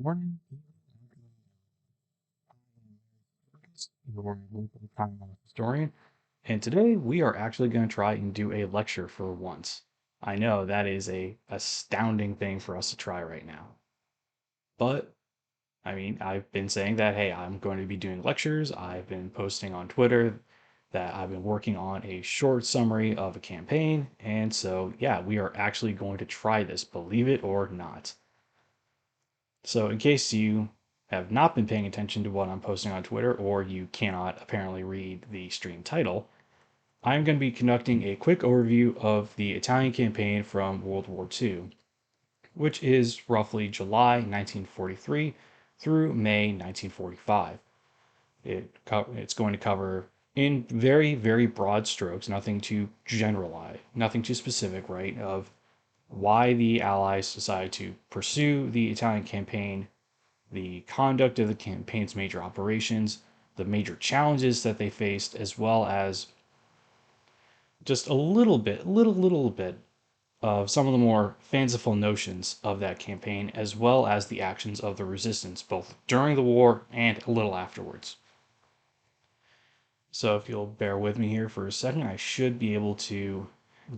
Morning, your local time historian, and today we are actually going to try and do a lecture for once. I know that is a astounding thing for us to try right now, but I mean, I've been saying that, hey, I'm going to be doing lectures. I've been posting on Twitter that I've been working on a short summary of a campaign, and so yeah, we are actually going to try this, believe it or not. So, in case you have not been paying attention to what I'm posting on Twitter, or you cannot apparently read the stream title, I'm going to be conducting a quick overview of the Italian campaign from World War II, which is roughly July 1943 through May 1945. It's going to cover in very, very broad strokes, nothing too generalized, nothing too specific, right, of why the Allies decided to pursue the Italian campaign, the conduct of the campaign's major operations, the major challenges that they faced, as well as just a little bit of some of the more fanciful notions of that campaign, as well as the actions of the resistance, both during the war and a little afterwards. So, if you'll bear with me here for a second, I should be able to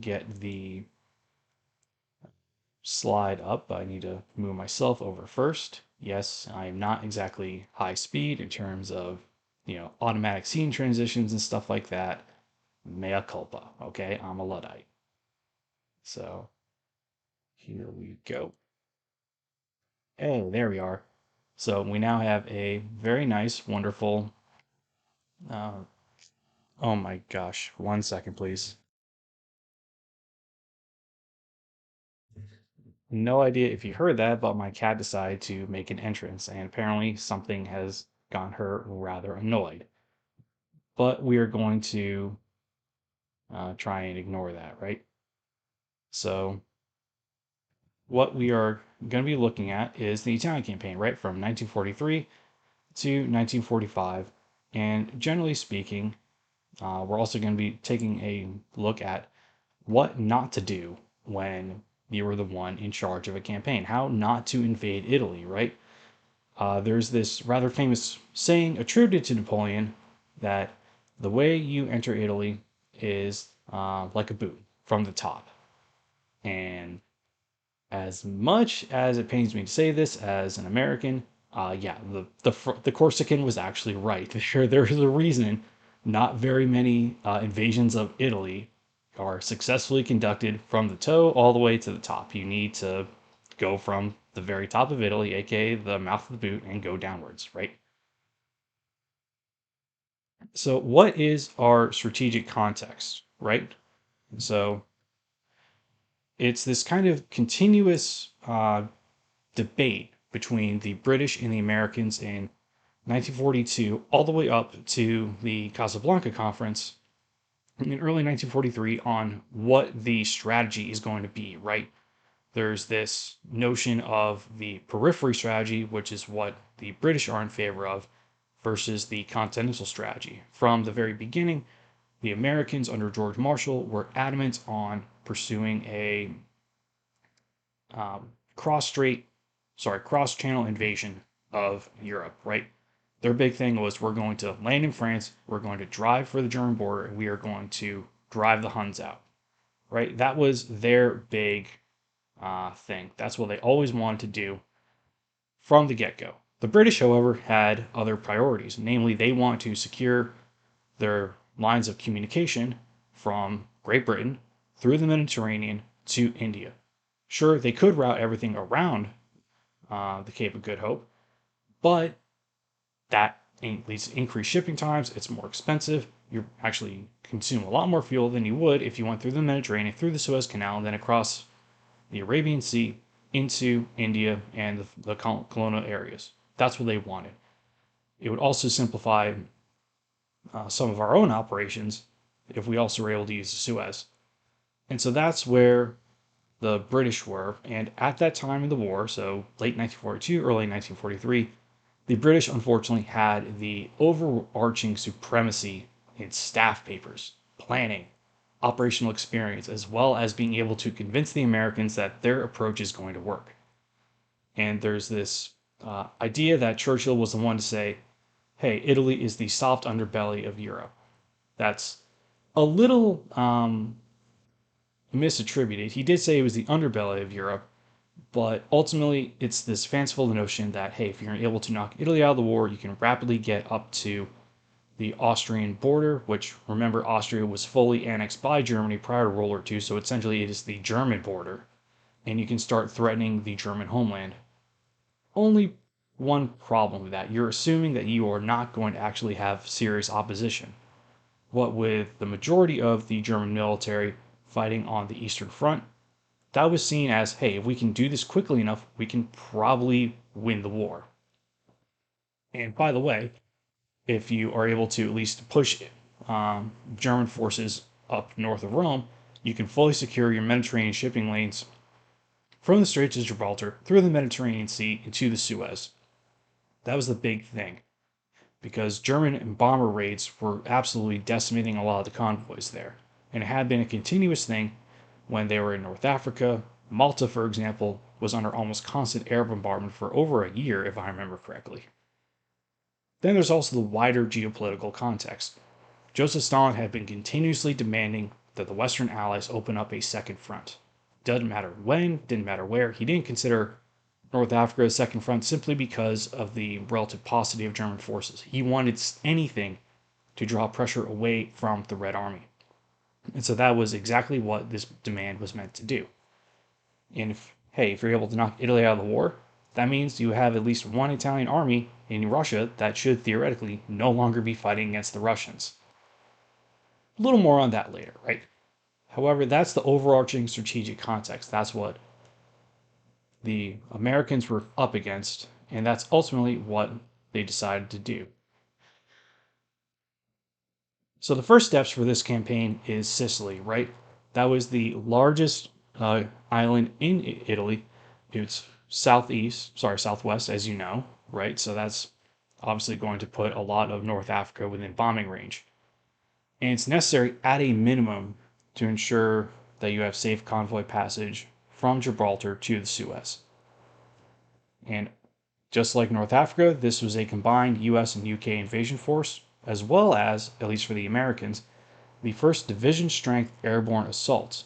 get the slide up. I need to move myself over first. Yes, I am not exactly high speed in terms of, automatic scene transitions and stuff like that. Mea culpa, okay? I'm a Luddite. So here we go. Oh, there we are. So we now have a very nice, wonderful. Uh, oh my gosh, 1 second, please. No idea if you heard that, but my cat decided to make an entrance, and apparently something has got her rather annoyed. But we are going to try and ignore that, right? So, what we are going to be looking at is the Italian campaign, right, from 1943 to 1945. And generally speaking, we're also going to be taking a look at what not to do when you were the one in charge of a campaign, how not to invade Italy, right? There's this rather famous saying attributed to Napoleon that the way you enter Italy is like a boot from the top. And as much as it pains me to say this as an American, yeah, the Corsican was actually right. There's a reason not very many invasions of Italy are successfully conducted from the toe all the way to the top. You need to go from the very top of Italy, aka the mouth of the boot, and go downwards, right? So, what is our strategic context, right? So, it's this kind of continuous debate between the British and the Americans in 1942, all the way up to the Casablanca Conference in early 1943 on what the strategy is going to be, right? There's this notion of the periphery strategy, which is what the British are in favor of, versus the continental strategy. From the very beginning, the Americans under George Marshall were adamant on pursuing a cross-strait, cross-channel invasion of Europe, right? Their big thing was we're going to land in France, we're going to drive for the German border, and we are going to drive the Huns out, right? That was their big thing. That's what they always wanted to do from the get-go. The British, however, had other priorities. Namely, they want to secure their lines of communication from Great Britain through the Mediterranean to India. Sure, they could route everything around the Cape of Good Hope, but that leads to increased shipping times. It's more expensive. You actually consume a lot more fuel than you would if you went through the Mediterranean, through the Suez Canal, and then across the Arabian Sea into India and the colonial areas. That's what they wanted. It would also simplify some of our own operations if we also were able to use the Suez. And so that's where the British were. And at that time in the war, so late 1942, early 1943, the British unfortunately had the overarching supremacy in staff papers, planning, operational experience, as well as being able to convince the Americans that their approach is going to work. And there's this idea that Churchill was the one to say, hey, Italy is the soft underbelly of Europe. That's a little misattributed. He did say it was the underbelly of Europe, but ultimately it's this fanciful notion that, hey, if you're able to knock Italy out of the war, you can rapidly get up to the Austrian border, which remember, Austria was fully annexed by Germany prior to World War II, so essentially it is the German border, and you can start threatening the German homeland. Only one problem with that: you're assuming that you are not going to actually have serious opposition. What with the majority of the German military fighting on the Eastern Front, that was seen as, hey, if we can do this quickly enough, we can probably win the war. And by the way, if you are able to at least push German forces up north of Rome, you can fully secure your Mediterranean shipping lanes from the Straits of Gibraltar through the Mediterranean Sea into the Suez. That was the big thing because German bomber raids were absolutely decimating a lot of the convoys there. And it had been a continuous thing when they were in North Africa. Malta, for example, was under almost constant air bombardment for over a year, if I remember correctly. Then there's also the wider geopolitical context. Joseph Stalin had been continuously demanding that the Western Allies open up a second front. Doesn't matter when, didn't matter where. He didn't consider North Africa a second front simply because of the relative paucity of German forces. He wanted anything to draw pressure away from the Red Army. And so that was exactly what this demand was meant to do. And if you're able to knock Italy out of the war, that means you have at least one Italian army in Russia that should theoretically no longer be fighting against the Russians. A little more on that later, right? However, that's the overarching strategic context. That's what the Americans were up against, and that's ultimately what they decided to do. So the first steps for this campaign is Sicily, right? That was the largest island in Italy. It's southwest, as you know, right? So that's obviously going to put a lot of North Africa within bombing range. And it's necessary at a minimum to ensure that you have safe convoy passage from Gibraltar to the Suez. And just like North Africa, this was a combined US and UK invasion force, as well as, at least for the Americans, the first division strength airborne assaults.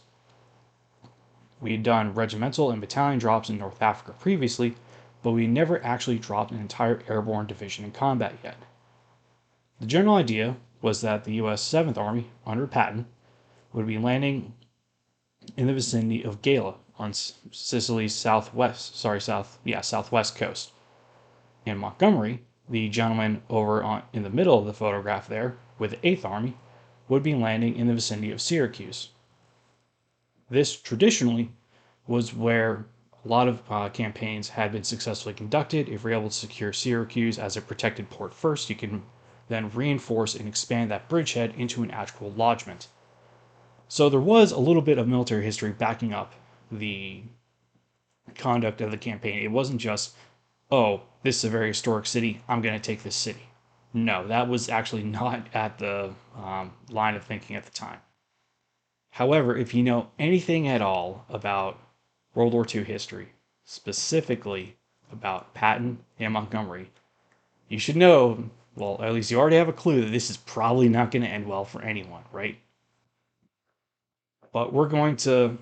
We had done regimental and battalion drops in North Africa previously, but we never actually dropped an entire airborne division in combat yet. The general idea was that the US 7th Army, under Patton, would be landing in the vicinity of Gela on Sicily's southwest coast. And Montgomery, the gentleman in the middle of the photograph there, with the 8th Army, would be landing in the vicinity of Syracuse. This traditionally was where a lot of campaigns had been successfully conducted. If you're able to secure Syracuse as a protected port first, you can then reinforce and expand that bridgehead into an actual lodgment. So there was a little bit of military history backing up the conduct of the campaign. It wasn't just, oh, this is a very historic city, I'm going to take this city. No, that was actually not at the line of thinking at the time. However, if you know anything at all about World War II history, specifically about Patton and Montgomery, you should know, well, at least you already have a clue that this is probably not going to end well for anyone, right? But we're going to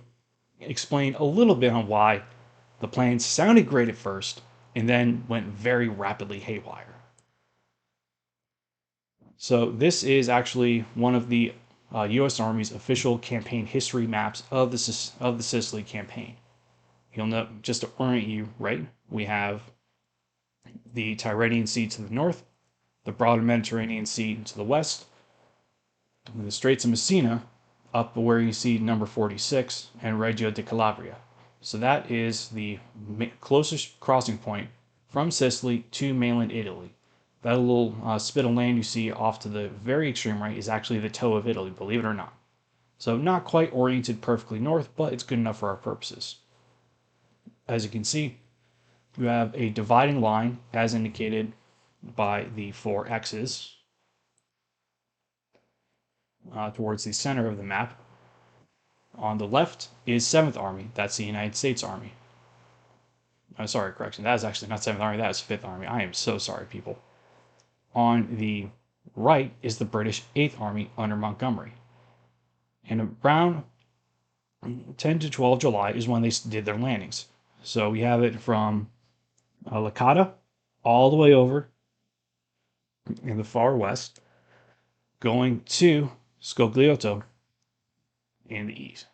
explain a little bit on why the plan sounded great at first and then went very rapidly haywire. So, this is actually one of the U.S. Army's official campaign history maps of the Sicily campaign. You'll note, just to orient you, right? We have the Tyrrhenian Sea to the north, the broader Mediterranean Sea to the west, and the Straits of Messina up where you see number 46 and Reggio di Calabria. So that is the closest crossing point from Sicily to mainland Italy. That little spit of land you see off to the very extreme right is actually the toe of Italy, believe it or not. So not quite oriented perfectly north, but it's good enough for our purposes. As you can see, you have a dividing line as indicated by the four X's towards the center of the map. On the left is 7th Army, that's the United States Army. Sorry, correction. That is actually not 7th Army. That is 5th Army. I am so sorry, people. On the right is the British 8th Army under Montgomery. And around 10 to 12 July is when they did their landings. So we have it from Licata all the way over in the far west, going to Scogliotto in the east.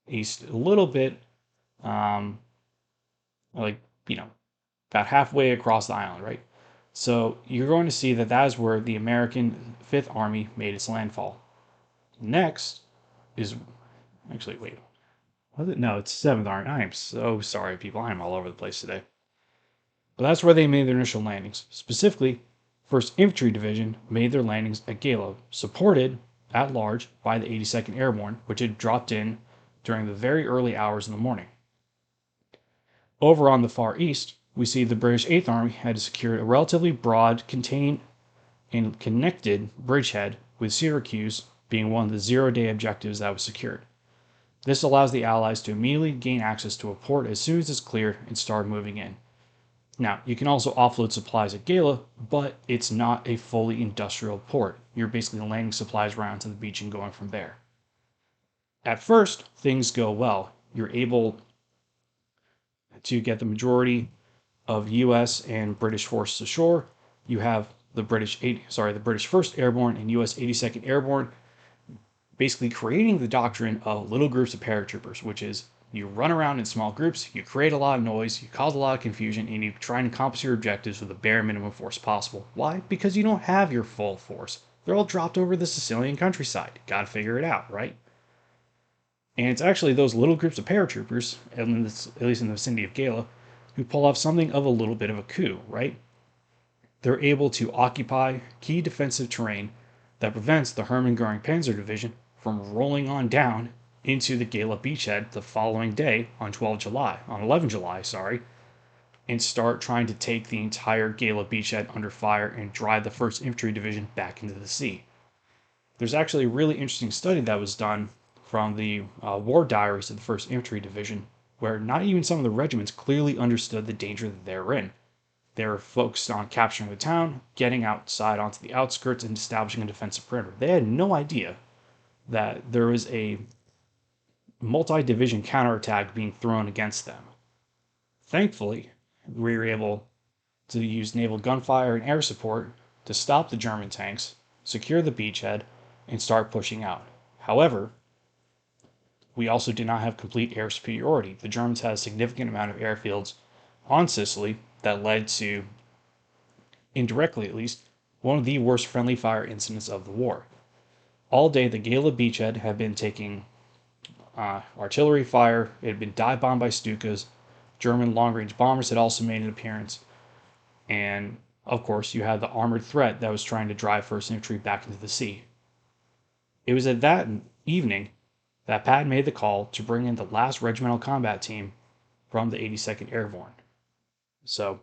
East a little bit, um, like, about halfway across the island, right? So you're going to see that that is where the American Fifth Army made its landfall. Next is actually wait, was it? No, it's Seventh Army. I am so sorry, people. I am all over the place today. But that's where they made their initial landings. Specifically, First Infantry Division made their landings at Galo, supported at large by the 82nd Airborne, which had dropped in during the very early hours in the morning. Over on the far east, we see the British 8th Army had secured a relatively broad, contained, and connected bridgehead, with Syracuse being one of the zero-day objectives that was secured. This allows the Allies to immediately gain access to a port as soon as it's cleared and start moving in. Now, you can also offload supplies at Gala, but it's not a fully industrial port. You're basically landing supplies around to the beach and going from there. At first, things go well. You're able to get the majority of U.S. and British forces ashore. You have the British 1st Airborne and U.S. 82nd Airborne, basically creating the doctrine of little groups of paratroopers, which is you run around in small groups, you create a lot of noise, you cause a lot of confusion, and you try and accomplish your objectives with the bare minimum force possible. Why? Because you don't have your full force. They're all dropped over the Sicilian countryside. Gotta figure it out, right? And it's actually those little groups of paratroopers, at least in the vicinity of Gala, who pull off something of a little bit of a coup, right? They're able to occupy key defensive terrain that prevents the Hermann Goering Panzer Division from rolling on down into the Gala beachhead the following day on 11 July, and start trying to take the entire Gala beachhead under fire and drive the 1st Infantry Division back into the sea. There's actually a really interesting study that was done from the war diaries of the 1st Infantry Division, where not even some of the regiments clearly understood the danger that they're in. They were focused on capturing the town, getting outside onto the outskirts, and establishing a defensive perimeter. They had no idea that there was a multi-division counterattack being thrown against them. Thankfully, we were able to use naval gunfire and air support to stop the German tanks, secure the beachhead, and start pushing out. However, we also did not have complete air superiority. The Germans had a significant amount of airfields on Sicily that led to, indirectly at least, one of the worst friendly fire incidents of the war. All day, the Gala beachhead had been taking artillery fire. It had been dive bombed by Stukas. German long-range bombers had also made an appearance. And, of course, you had the armored threat that was trying to drive 1st Infantry back into the sea. It was at that evening that Patton made the call to bring in the last regimental combat team from the 82nd Airborne. So,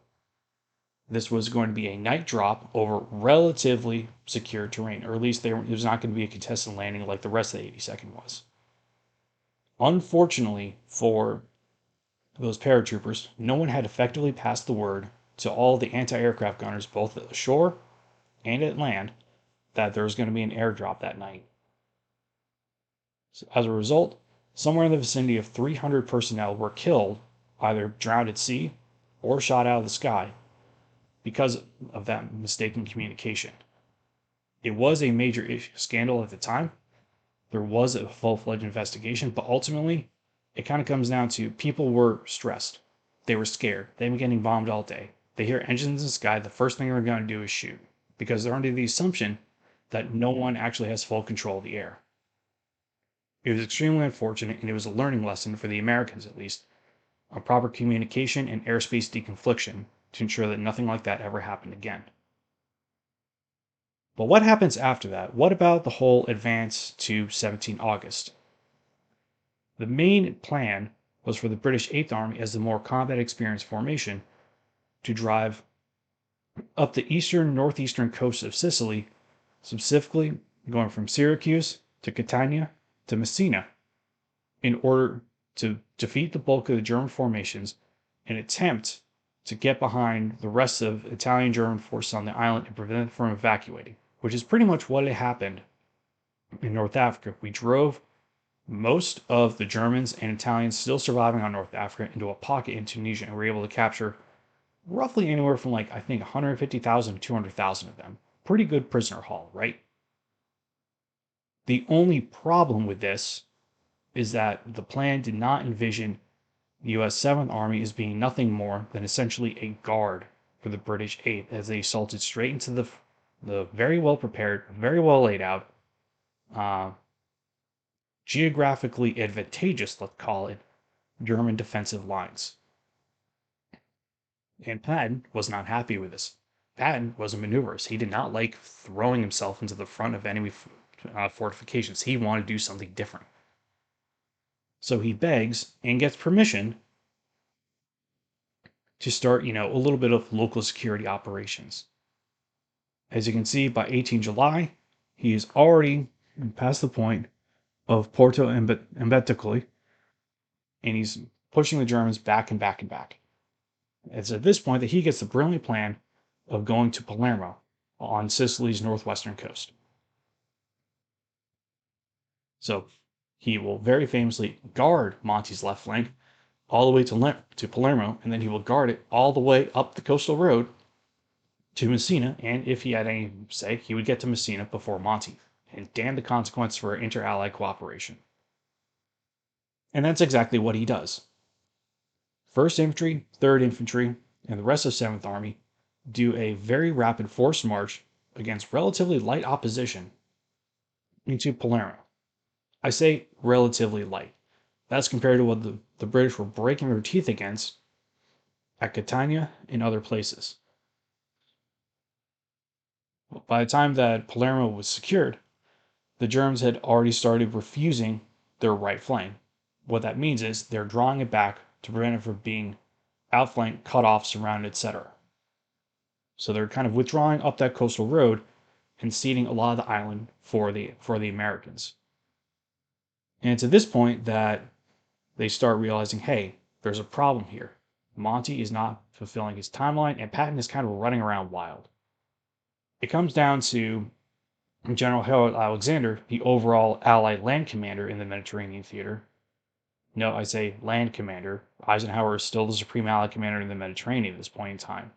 this was going to be a night drop over relatively secure terrain, or at least it was not going to be a contested landing like the rest of the 82nd was. Unfortunately for those paratroopers, no one had effectively passed the word to all the anti-aircraft gunners, both at the shore and at land, that there was going to be an airdrop that night. So as a result, somewhere in the vicinity of 300 personnel were killed, either drowned at sea or shot out of the sky, because of that mistaken communication. It was a major scandal at the time. There was a full-fledged investigation, but ultimately, it kind of comes down to people were stressed. They were scared. They've been getting bombed all day. They hear engines in the sky. The first thing they're going to do is shoot, because they're under the assumption that no one actually has full control of the air. It was extremely unfortunate, and it was a learning lesson for the Americans, at least, on proper communication and airspace deconfliction to ensure that nothing like that ever happened again. But what happens after that? What about the whole advance to 17 August? The main plan was for the British 8th Army, as the more combat experienced formation, to drive up the northeastern coast of Sicily, specifically going from Syracuse to Catania to Messina, in order to defeat the bulk of the German formations an attempt to get behind the rest of Italian German forces on the island and prevent them from evacuating, which is pretty much what had happened in North Africa. We drove most of the Germans and Italians still surviving on North Africa into a pocket in Tunisia, and we were able to capture roughly anywhere from like I think 150,000 to 200,000 of them. Pretty good prisoner haul, right? The only problem with this is that the plan did not envision the US 7th Army as being nothing more than essentially a guard for the British 8th as they assaulted straight into the very well prepared, very well laid out, uh, geographically advantageous, let's call it, German defensive lines. And Patton was not happy with this. Patton was a maneuverist. He did not like throwing himself into the front of enemy fortifications. He wanted to do something different. So he begs and gets permission to start, a little bit of local security operations. As you can see, by 18 July, he is already past the point of Porto Embetucoli, and he's pushing the Germans back and back and back. It's at this point that he gets the brilliant plan of going to Palermo on Sicily's northwestern coast. So he will very famously guard Monty's left flank all the way to Palermo, and then he will guard it all the way up the coastal road to Messina. And if he had any say, he would get to Messina before Monty. And damn the consequence for inter-allied cooperation. And that's exactly what he does. 1st Infantry, 3rd Infantry, and the rest of 7th Army do a very rapid forced march against relatively light opposition into Palermo. I say relatively light. That's compared to what the British were breaking their teeth against at Catania and other places. By the time that Palermo was secured, the Germans had already started refusing their right flank. What that means is they're drawing it back to prevent it from being outflanked, cut off, surrounded, etc. So they're kind of withdrawing up that coastal road and ceding a lot of the island for the Americans. And it's at this point that they start realizing, hey, there's a problem here. Monty is not fulfilling his timeline, and Patton is kind of running around wild. It comes down to General Harold Alexander, the overall Allied land commander in the Mediterranean theater. No, I say land commander. Eisenhower is still the supreme Allied commander in the Mediterranean at this point in time.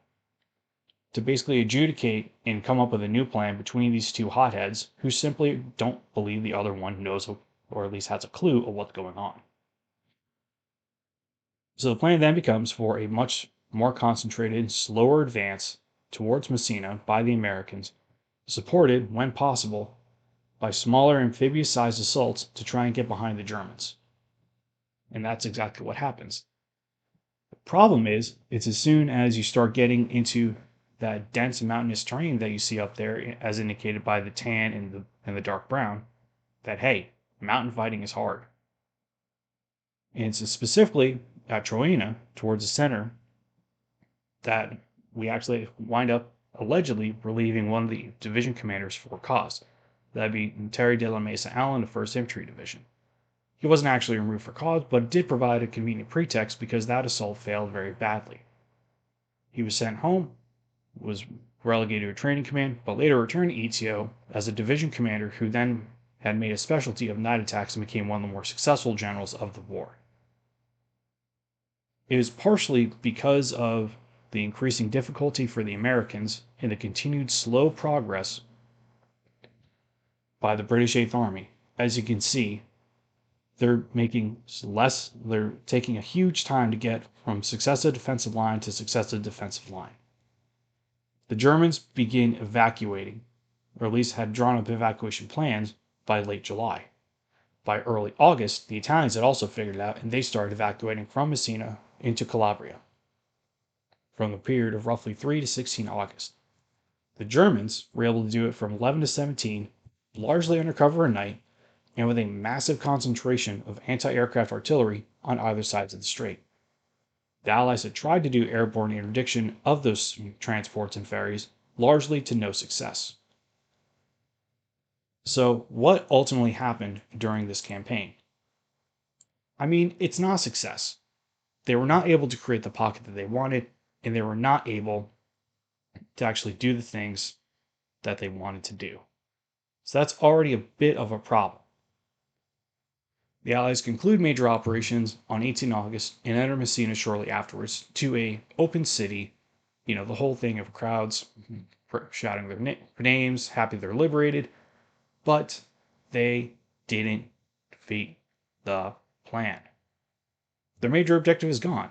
To basically adjudicate and come up with a new plan between these two hotheads who simply don't believe the other one knows or at least has a clue of what's going on. So the plan then becomes for a much more concentrated, slower advance towards Messina by the Americans, supported, when possible, by smaller amphibious-sized assaults to try and get behind the Germans. And that's exactly what happens. The problem is, it's as soon as you start getting into that dense mountainous terrain that you see up there, as indicated by the tan and the dark brown, that hey, mountain fighting is hard. And it's specifically at Troina, towards the center, that we actually wind up allegedly relieving one of the division commanders for cause. That'd be Terry de la Mesa Allen, the 1st Infantry Division. He wasn't actually removed for cause, but it did provide a convenient pretext because that assault failed very badly. He was sent home, was relegated to a training command, but later returned to ETO as a division commander who then had made a specialty of night attacks and became one of the more successful generals of the war. It is partially because of the increasing difficulty for the Americans and the continued slow progress by the British 8th Army. As you can see, they're taking a huge time to get from successive defensive line to successive defensive line. The Germans begin evacuating, or at least had drawn up evacuation plans by late July. By early August, the Italians had also figured it out, and they started evacuating from Messina into Calabria from the period of roughly 3 to 16 August. The Germans were able to do it from 11 to 17, largely under cover of night, and with a massive concentration of anti-aircraft artillery on either sides of the strait. The Allies had tried to do airborne interdiction of those transports and ferries, largely to no success. So, what ultimately happened during this campaign? I mean, it's not a success. they were not able to create the pocket that they wanted, and they were not able to actually do the things that they wanted to do. So that's already a bit of a problem. The Allies conclude major operations on 18 August and enter Messina shortly afterwards to a open city. The whole thing of crowds shouting their names, happy they're liberated, but they didn't defeat the plan. Their major objective is gone.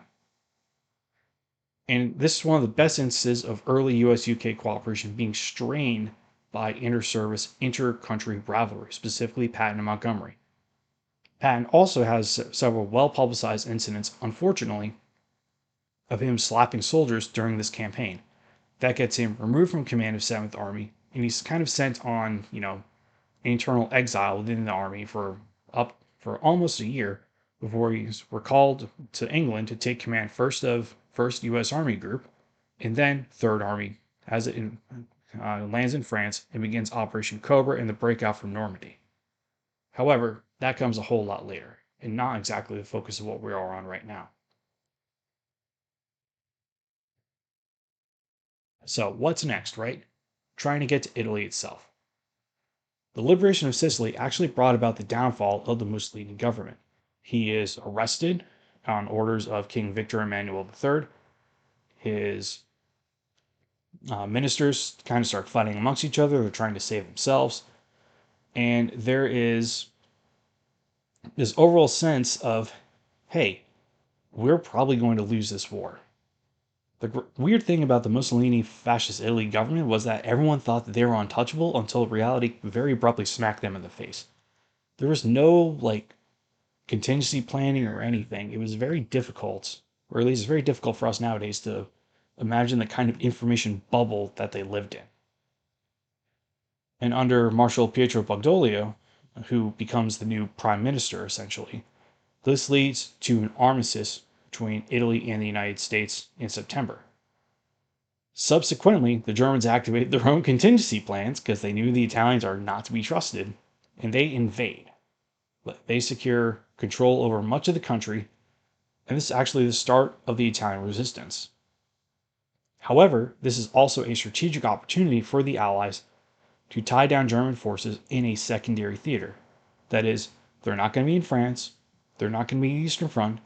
And this is one of the best instances of early US UK cooperation being strained by inter-service, inter-country rivalry, specifically Patton and Montgomery. Patton also has several well-publicized incidents, unfortunately, of him slapping soldiers during this campaign. That gets him removed from command of 7th Army, and he's kind of sent on, internal exile within the army for almost a year before he's recalled to England to take command first of 1st U.S. Army Group, and then 3rd Army as it lands in France and begins Operation Cobra and the breakout from Normandy. However, that comes a whole lot later, and not exactly the focus of what we are on right now. So, what's next, right? Trying to get to Italy itself. The liberation of Sicily actually brought about the downfall of the Mussolini government. He is arrested on orders of King Victor Emmanuel III. His ministers kind of start fighting amongst each other. They're trying to save themselves. And there is this overall sense of, hey, we're probably going to lose this war. The weird thing about the Mussolini fascist Italy government was that everyone thought that they were untouchable until reality very abruptly smacked them in the face. There was no contingency planning or anything. It was very difficult, or at least it's very difficult for us nowadays to imagine the kind of information bubble that they lived in. And under Marshal Pietro Badoglio, who becomes the new prime minister essentially, this leads to an armistice between Italy and the United States in September. Subsequently, the Germans activated their own contingency plans because they knew the Italians are not to be trusted, and they invade. They secure control over much of the country, and this is actually the start of the Italian resistance. However, this is also a strategic opportunity for the Allies to tie down German forces in a secondary theater. That is, they're not going to be in France, they're not going to be in the Eastern Front.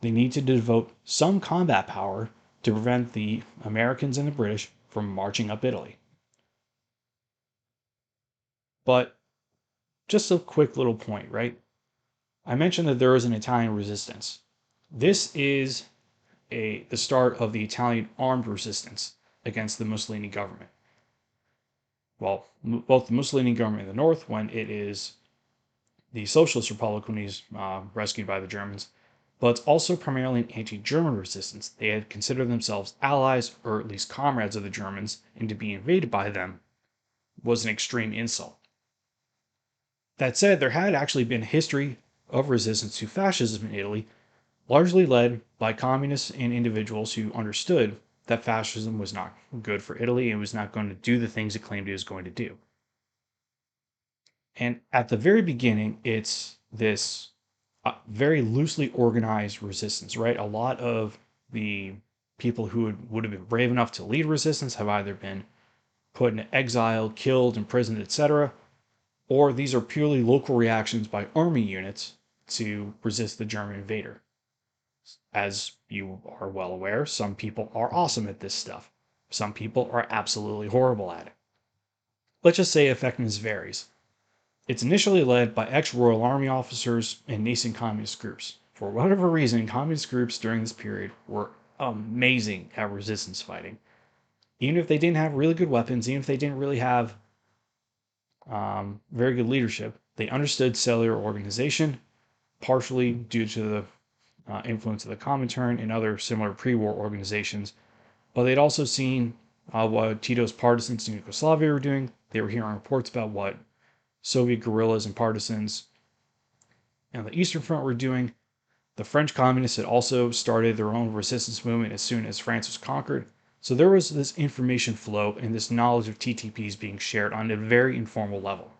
They need to devote some combat power to prevent the Americans and the British from marching up Italy. But just a quick little point, right? I mentioned that there was an Italian resistance. This is the start of the Italian armed resistance against the Mussolini government. Well, both the Mussolini government in the north, when it is the Socialist Republic when he's rescued by the Germans, but it's also primarily an anti-German resistance. They had considered themselves allies, or at least comrades of the Germans, and to be invaded by them was an extreme insult. That said, there had actually been a history of resistance to fascism in Italy, largely led by communists and individuals who understood that fascism was not good for Italy and was not going to do the things it claimed it was going to do. And at the very beginning, it's this very loosely organized resistance, right? A lot of the people who would have been brave enough to lead resistance have either been put into exile, killed, imprisoned, etc., or these are purely local reactions by army units to resist the German invader. As you are well aware, some people are awesome at this stuff. Some people are absolutely horrible at it. Let's just say effectiveness varies. It's initially led by ex-Royal Army officers and nascent communist groups. For whatever reason, communist groups during this period were amazing at resistance fighting. Even if they didn't have really good weapons, even if they didn't really have very good leadership, they understood cellular organization, partially due to the influence of the Comintern and other similar pre-war organizations. But they'd also seen what Tito's partisans in Yugoslavia were doing. They were hearing reports about what Soviet guerrillas and partisans on the Eastern Front were doing. The French communists had also started their own resistance movement as soon as France was conquered. So there was this information flow and this knowledge of TTPs being shared on a very informal level.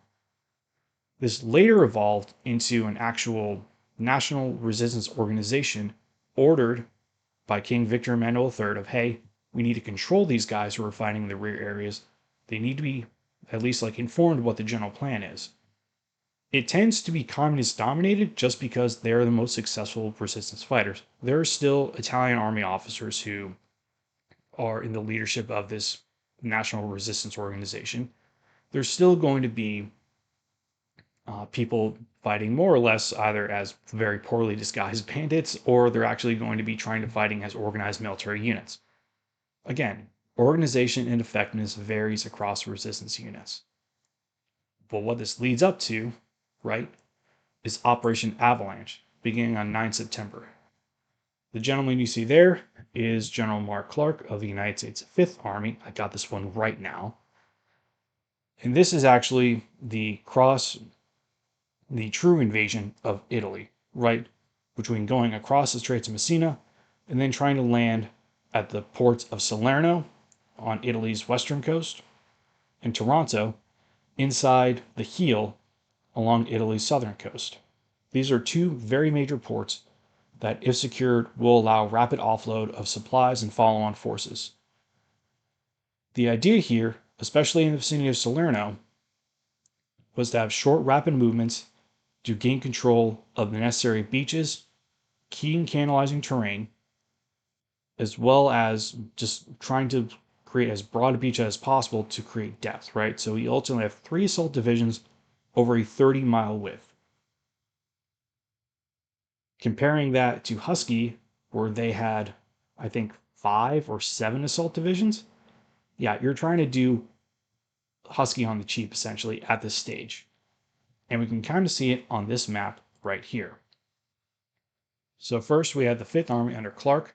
This later evolved into an actual national resistance organization ordered by King Victor Emmanuel III of, hey, we need to control these guys who are fighting in the rear areas. They need to be at least like informed what the general plan is. It tends to be communist dominated just because they're the most successful resistance fighters. There are still Italian army officers who are in the leadership of this national resistance organization. There's still going to be people fighting more or less either as very poorly disguised bandits, or they're actually going to be trying to fighting as organized military units. Again, organization and effectiveness varies across resistance units. But what this leads up to, right, is Operation Avalanche, beginning on 9 September. The gentleman you see there is General Mark Clark of the United States Fifth Army. I got this one right now. And this is actually the true invasion of Italy, right? Between going across the Straits of Messina and then trying to land at the ports of Salerno on Italy's western coast and Taranto inside the heel along Italy's southern coast. These are two very major ports that, if secured, will allow rapid offload of supplies and follow-on forces. The idea here, especially in the vicinity of Salerno, was to have short, rapid movements to gain control of the necessary beaches, key and canalizing terrain, as well as just trying to create as broad a beach as possible to create depth, right? So we ultimately have 3 assault divisions over a 30-mile width. Comparing that to Husky, where they had, I think, 5 or 7 assault divisions. Yeah, you're trying to do Husky on the cheap, essentially, at this stage. And we can kind of see it on this map right here. So first we had the 5th Army under Clark,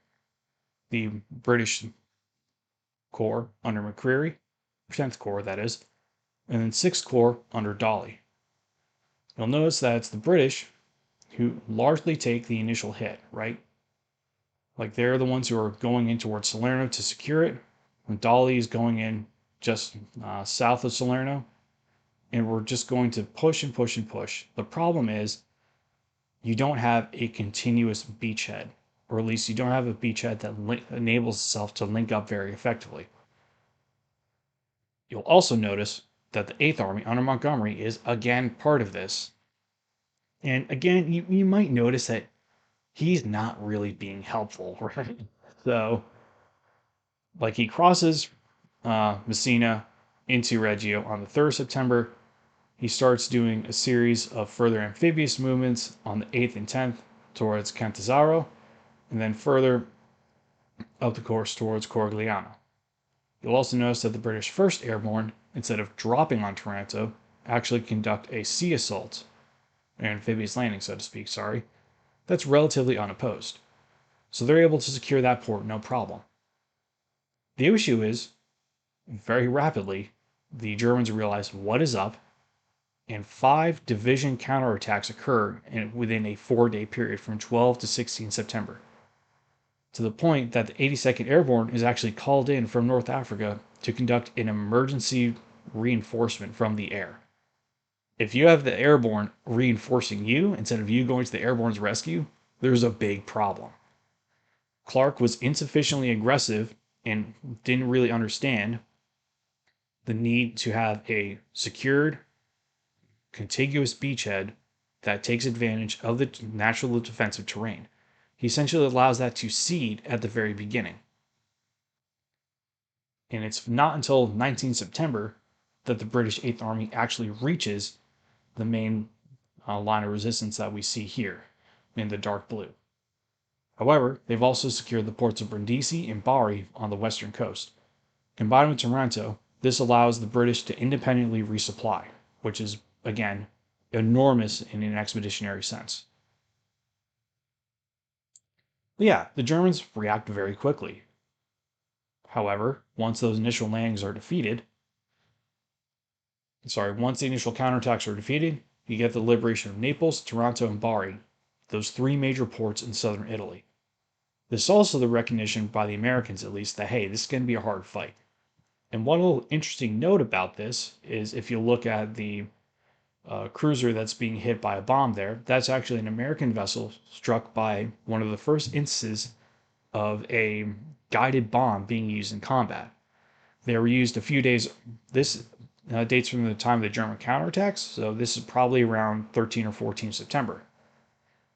the British Corps under McCreary, 10th Corps that is, and then 6th Corps under Dawley. You'll notice that it's the British who largely take the initial hit, right? Like they're the ones who are going in towards Salerno to secure it, when Dawley is going in just south of Salerno, and we're just going to push and push and push. The problem is you don't have a continuous beachhead, or at least you don't have a beachhead that enables itself to link up very effectively. You'll also notice that the 8th Army under Montgomery is again part of this. And again, you might notice that he's not really being helpful, right? So, like he crosses Messina into Reggio on the 3rd of September. He starts doing a series of further amphibious movements on the 8th and 10th towards Cantazzaro, and then further up the course towards Corigliano. You'll also notice that the British 1st Airborne, instead of dropping on Taranto, actually conduct a sea assault, an amphibious landing, so to speak, that's relatively unopposed. So they're able to secure that port no problem. The issue is, very rapidly, the Germans realize what is up, and 5 division counterattacks occur within a 4-day period from 12 to 16 September. To the point that the 82nd Airborne is actually called in from North Africa to conduct an emergency reinforcement from the air. If you have the Airborne reinforcing you instead of you going to the Airborne's rescue, there's a big problem. Clark was insufficiently aggressive and didn't really understand the need to have a secured, contiguous beachhead that takes advantage of the natural defensive terrain. He essentially allows that to seed at the very beginning. And it's not until 19 September that the British 8th Army actually reaches the main line of resistance that we see here in the dark blue. However, they've also secured the ports of Brindisi and Bari on the western coast. Combined with Taranto, this allows the British to independently resupply, which is, again, enormous in an expeditionary sense. But yeah, the Germans react very quickly. However, once the initial counterattacks are defeated, you get the liberation of Naples, Taranto, and Bari, those 3 major ports in southern Italy. This is also the recognition by the Americans, at least, that, hey, this is going to be a hard fight. And one little interesting note about this is if you look at the cruiser that's being hit by a bomb there, that's actually an American vessel struck by one of the first instances of a guided bomb being used in combat. They were used a few days. This dates from the time of the German counterattacks, so this is probably around 13 or 14 September.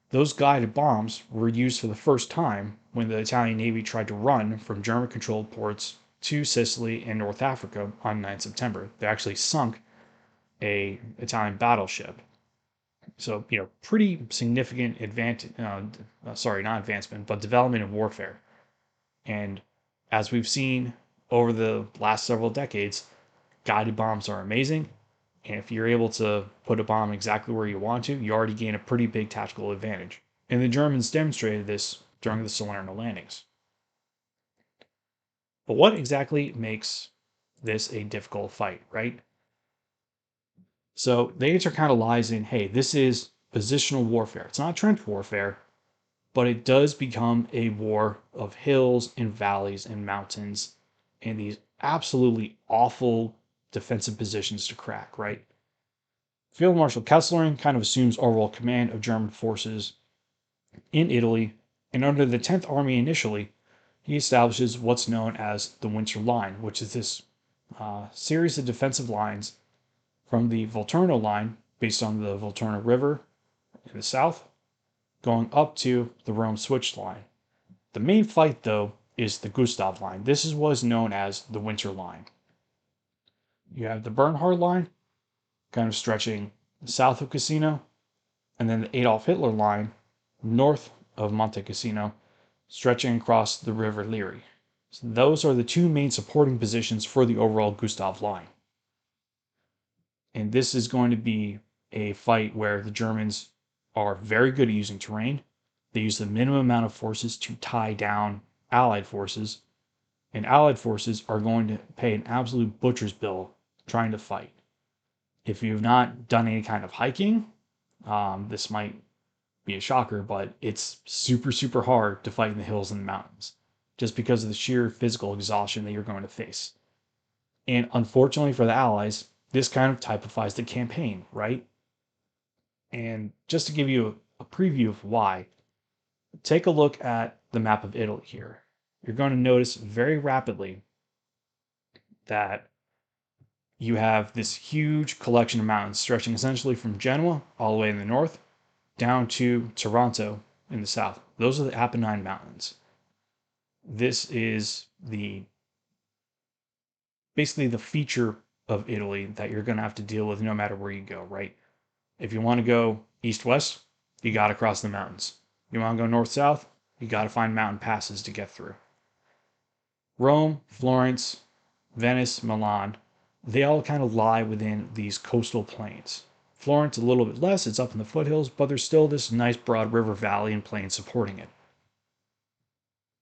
Those guided bombs were used for the first time when the Italian Navy tried to run from German controlled ports to Sicily and North Africa on 9 September. They actually sunk a Italian battleship. So, pretty significant not advancement, but development in warfare. And as we've seen over the last several decades, guided bombs are amazing. And if you're able to put a bomb exactly where you want to, you already gain a pretty big tactical advantage. And the Germans demonstrated this during the Salerno landings. But what exactly makes this a difficult fight, right? So the answer kind of lies in, hey, this is positional warfare. It's not trench warfare, but it does become a war of hills and valleys and mountains and these absolutely awful defensive positions to crack, right? Field Marshal Kesselring kind of assumes overall command of German forces in Italy, and under the 10th Army initially, he establishes what's known as the Winter Line, which is this series of defensive lines from the Volturno Line, based on the Volturno River in the south, going up to the Rome Switch Line. The main fight, though, is the Gustav Line. This is what is known as the Winter Line. You have the Bernhard Line, kind of stretching south of Cassino, and then the Adolf Hitler Line, north of Monte Cassino, stretching across the River Liri. So those are the two main supporting positions for the overall Gustav Line. And this is going to be a fight where the Germans are very good at using terrain. They use the minimum amount of forces to tie down Allied forces, and Allied forces are going to pay an absolute butcher's bill trying to fight. If you've not done any kind of hiking, this might be a shocker, but it's super, super hard to fight in the hills and the mountains just because of the sheer physical exhaustion that you're going to face. And unfortunately for the Allies, this kind of typifies the campaign, right? And just to give you a preview of why, take a look at the map of Italy here. You're going to notice very rapidly that you have this huge collection of mountains stretching essentially from Genoa all the way in the north down to Taranto in the south. Those are the Apennine Mountains. This is basically the feature of Italy that you're going to have to deal with no matter where you go, right? If you want to go east-west, you got to cross the mountains. You want to go north-south, you got to find mountain passes to get through. Rome, Florence, Venice, Milan, they all kind of lie within these coastal plains. Florence, a little bit less, it's up in the foothills, but there's still this nice broad river valley and plain supporting it.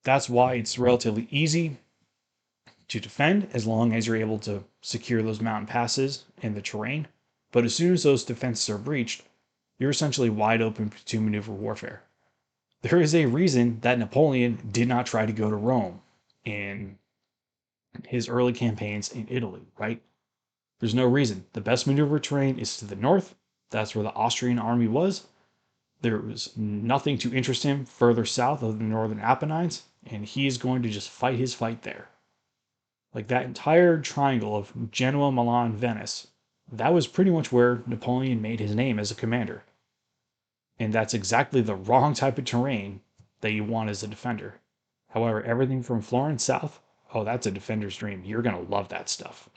That's why it's relatively easy to defend as long as you're able to secure those mountain passes and the terrain. But as soon as those defenses are breached, you're essentially wide open to maneuver warfare. There is a reason that Napoleon did not try to go to Rome in his early campaigns in Italy, right? There's no reason. The best maneuver terrain is to the north. That's where the Austrian army was. There was nothing to interest him further south of the northern Apennines, and he is going to just fight his fight there. Like that entire triangle of Genoa, Milan, Venice, that was pretty much where Napoleon made his name as a commander. And that's exactly the wrong type of terrain that you want as a defender. However, everything from Florence south, oh, that's a defender's dream. You're going to love that stuff.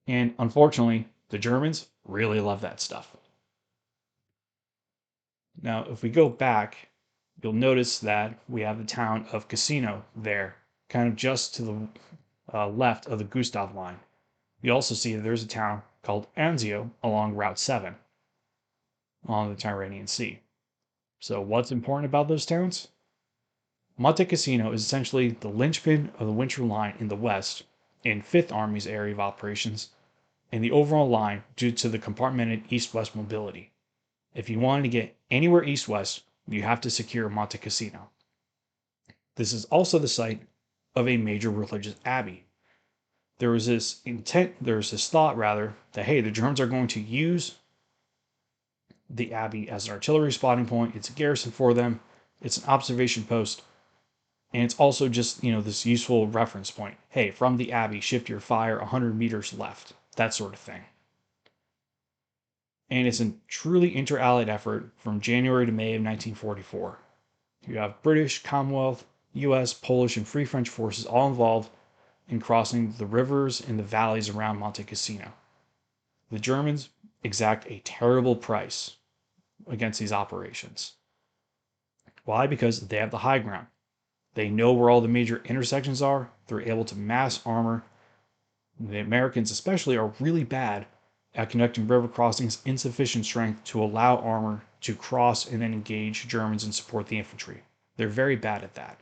And unfortunately, the Germans really love that stuff. Now, if we go back, you'll notice that we have the town of Cassino there, kind of just to the left of the Gustav line. You also see that there's a town called Anzio along Route 7 on the Tyrrhenian Sea. So, what's important about those towns? Monte Cassino is essentially the linchpin of the Winter Line in the west in 5th Army's area of operations, and the overall line due to the compartmented east-west mobility. If you wanted to get anywhere east-west, you have to secure Monte Cassino. This is also the site of a major religious abbey. there was this thought rather, that hey, the Germans are going to use the abbey as an artillery spotting point. It's a garrison for them. It's an observation post. And it's also just, this useful reference point. Hey, from the abbey, shift your fire 100 meters left. That sort of thing. And it's a truly inter-allied effort from January to May of 1944. You have British, Commonwealth, US, Polish, and Free French forces all involved in crossing the rivers and the valleys around Monte Cassino. The Germans exact a terrible price against these operations. Why? Because they have the high ground. They know where all the major intersections are. They're able to mass armor. The Americans, especially, are really bad at conducting river crossings in sufficient strength to allow armor to cross and then engage Germans and support the infantry. They're very bad at that.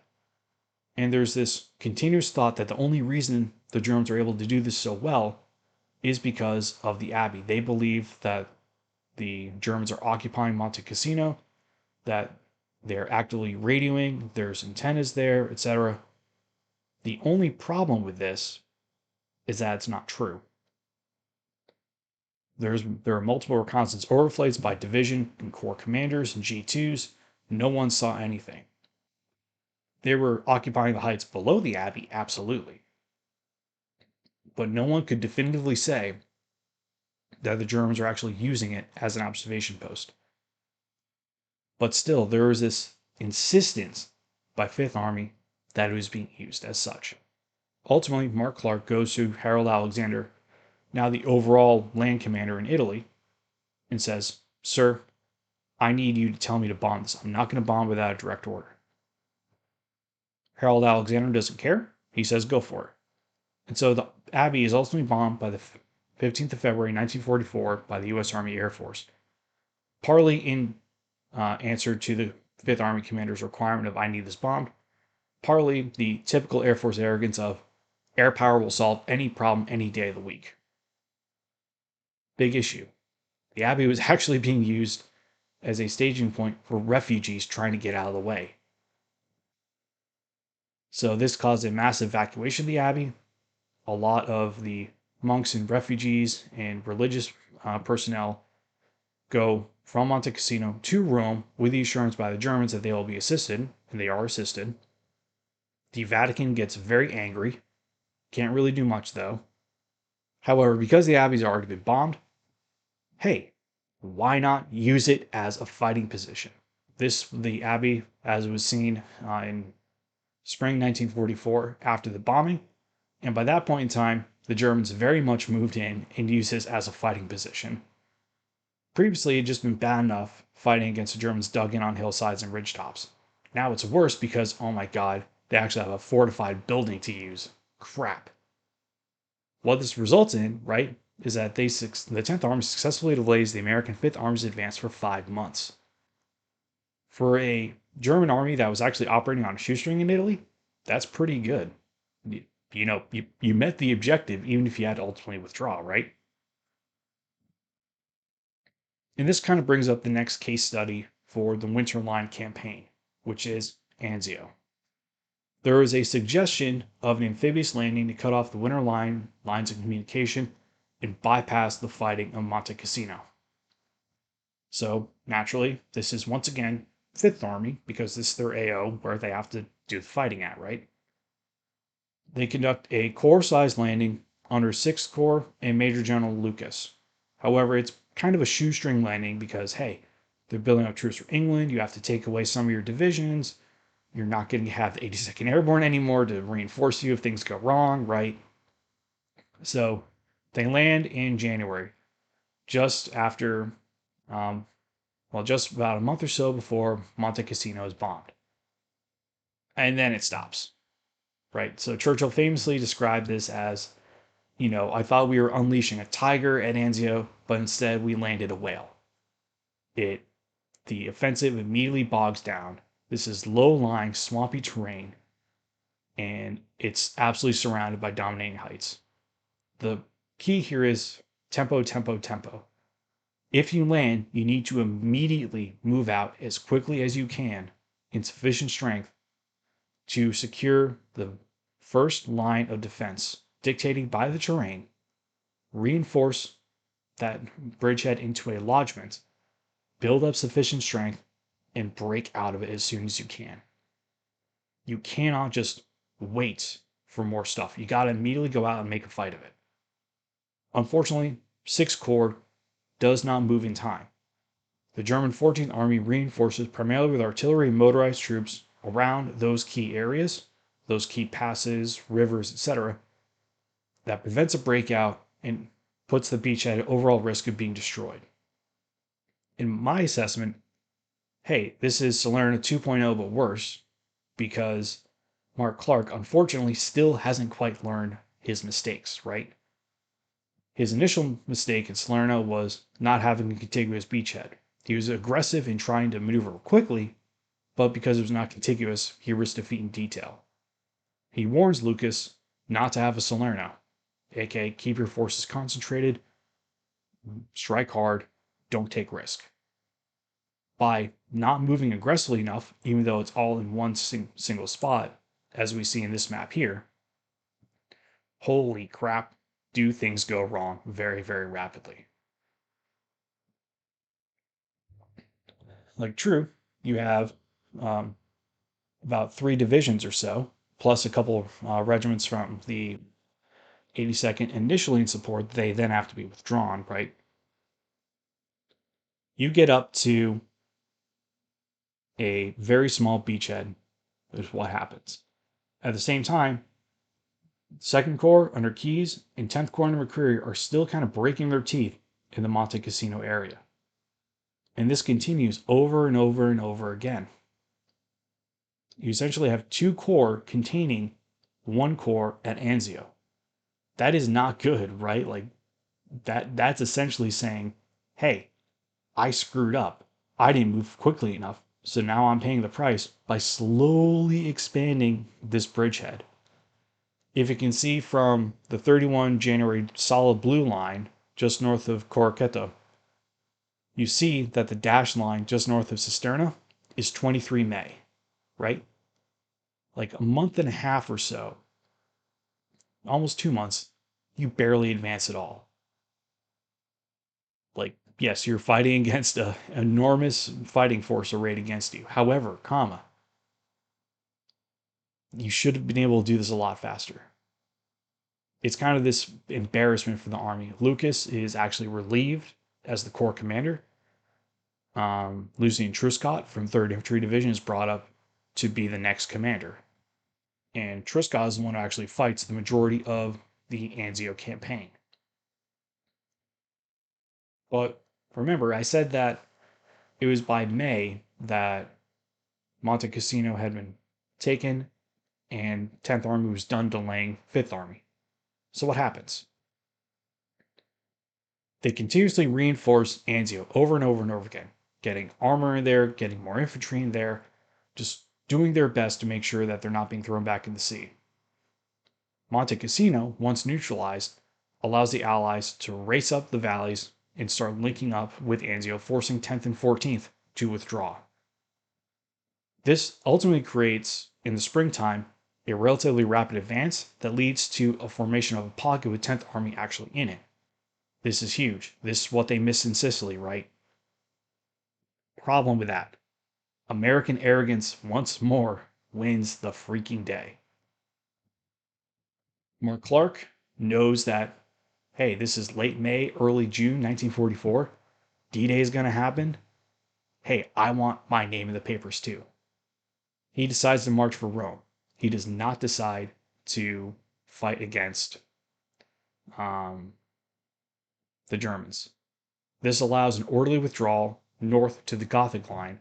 And there's this continuous thought that the only reason the Germans are able to do this so well is because of the Abbey. They believe that the Germans are occupying Monte Cassino, that they're actively radioing, there's antennas there, etc. The only problem with this is that it's not true. There are multiple reconnaissance overflights by division and corps commanders and G2s. No one saw anything. They were occupying the heights below the Abbey, absolutely. But no one could definitively say that the Germans are actually using it as an observation post. But still, there was this insistence by Fifth Army that it was being used as such. Ultimately, Mark Clark goes to Harold Alexander, now the overall land commander in Italy, and says, "Sir, I need you to tell me to bomb this. I'm not going to bomb without a direct order." Harold Alexander doesn't care. He says, "Go for it." And so the Abbey is ultimately bombed by the 15th of February 1944 by the U.S. Army Air Force, partly in answer to the Fifth Army commander's requirement of "I need this bombed," partly the typical Air Force arrogance of air power will solve any problem any day of the week. Big issue. The Abbey was actually being used as a staging point for refugees trying to get out of the way. So this caused a massive evacuation of the Abbey. A lot of the monks and refugees and religious personnel go from Monte Cassino to Rome with the assurance by the Germans that they will be assisted, and they are assisted. The Vatican gets very angry. Can't really do much, though. However, because the Abbey's already been bombed, hey, why not use it as a fighting position? The Abbey, as was seen in spring 1944 after the bombing, and by that point in time, the Germans very much moved in and used this as a fighting position. Previously, it had just been bad enough fighting against the Germans dug in on hillsides and ridgetops. Now it's worse because, oh my god, they actually have a fortified building to use. Crap. What this results in, right, is that the 10th Army successfully delays the American 5th Army's advance for 5 months. For a German army that was actually operating on a shoestring in Italy, that's pretty good. You met the objective even if you had to ultimately withdraw, right? And this kind of brings up the next case study for the Winter Line campaign, which is Anzio. There is a suggestion of an amphibious landing to cut off the Winter Line lines of communication and bypass the fighting of Monte Cassino. So, naturally, this is once again 5th Army, because this is their AO where they have to do the fighting at, right? They conduct a corps-sized landing under 6th Corps and Major General Lucas. However, it's kind of a shoestring landing because, hey, they're building up troops for England. You have to take away some of your divisions. You're not going to have the 82nd Airborne anymore to reinforce you if things go wrong, right? So they land in January, just after, just about a month or so before Monte Cassino is bombed. And then it stops, right? So Churchill famously described this as, I thought we were unleashing a tiger at Anzio, but instead we landed a whale. The offensive immediately bogs down. This is low-lying, swampy terrain, and it's absolutely surrounded by dominating heights. The key here is tempo, tempo, tempo. If you land, you need to immediately move out as quickly as you can in sufficient strength to secure the first line of defense dictated by the terrain, reinforce that bridgehead into a lodgment, build up sufficient strength, and break out of it as soon as you can. You cannot just wait for more stuff. You got to immediately go out and make a fight of it. Unfortunately, 6th Corps does not move in time. The German 14th Army reinforces primarily with artillery and motorized troops around those key areas, those key passes, rivers, etc., that prevents a breakout and puts the beachhead at overall risk of being destroyed. In my assessment, hey, this is Salerno 2.0 but worse, because Mark Clark unfortunately still hasn't quite learned his mistakes, right? His initial mistake in Salerno was not having a contiguous beachhead. He was aggressive in trying to maneuver quickly, but because it was not contiguous, he risked defeat in detail. He warns Lucas not to have a Salerno, aka keep your forces concentrated, strike hard, don't take risk. By not moving aggressively enough, even though it's all in one single spot, as we see in this map here, holy crap, do things go wrong very, very rapidly. Like, true, you have about 3 divisions or so, plus a couple of regiments from the 82nd initially in support. They then have to be withdrawn, right? You get up to a very small beachhead, is what happens. At the same time, 2nd Corps under Keyes and 10th Corps under McCreary are still kind of breaking their teeth in the Monte Cassino area. And this continues over and over and over again. You essentially have 2 corps containing 1 corps at Anzio. That is not good, right? Like that's essentially saying, hey, I screwed up. I didn't move quickly enough. So now I'm paying the price by slowly expanding this bridgehead. If you can see from the 31 January solid blue line just north of Corocheto, you see that the dashed line just north of Cisterna is 23 May, right? Like a month and a half or so, almost 2 months, you barely advance at all. Like, yes, you're fighting against an enormous fighting force arrayed against you. However, you should have been able to do this a lot faster. It's kind of this embarrassment for the army. Lucas is actually relieved as the corps commander. Lucien Truscott from 3rd Infantry Division is brought up to be the next commander. And Truscott is the one who actually fights the majority of the Anzio campaign. But remember, I said that it was by May that Monte Cassino had been taken and 10th Army was done delaying 5th Army. So what happens? They continuously reinforce Anzio over and over and over again, getting armor in there, getting more infantry in there, just doing their best to make sure that they're not being thrown back in the sea. Monte Cassino, once neutralized, allows the Allies to race up the valleys and start linking up with Anzio, forcing 10th and 14th to withdraw. This ultimately creates, in the springtime, a relatively rapid advance that leads to a formation of a pocket with 10th Army actually in it. This is huge. This is what they missed in Sicily, right? Problem with that. American arrogance once more wins the freaking day. Mark Clark knows that, hey, this is late May, early June 1944. D-Day is going to happen. Hey, I want my name in the papers too. He decides to march for Rome. He does not decide to fight against the Germans. This allows an orderly withdrawal north to the Gothic line,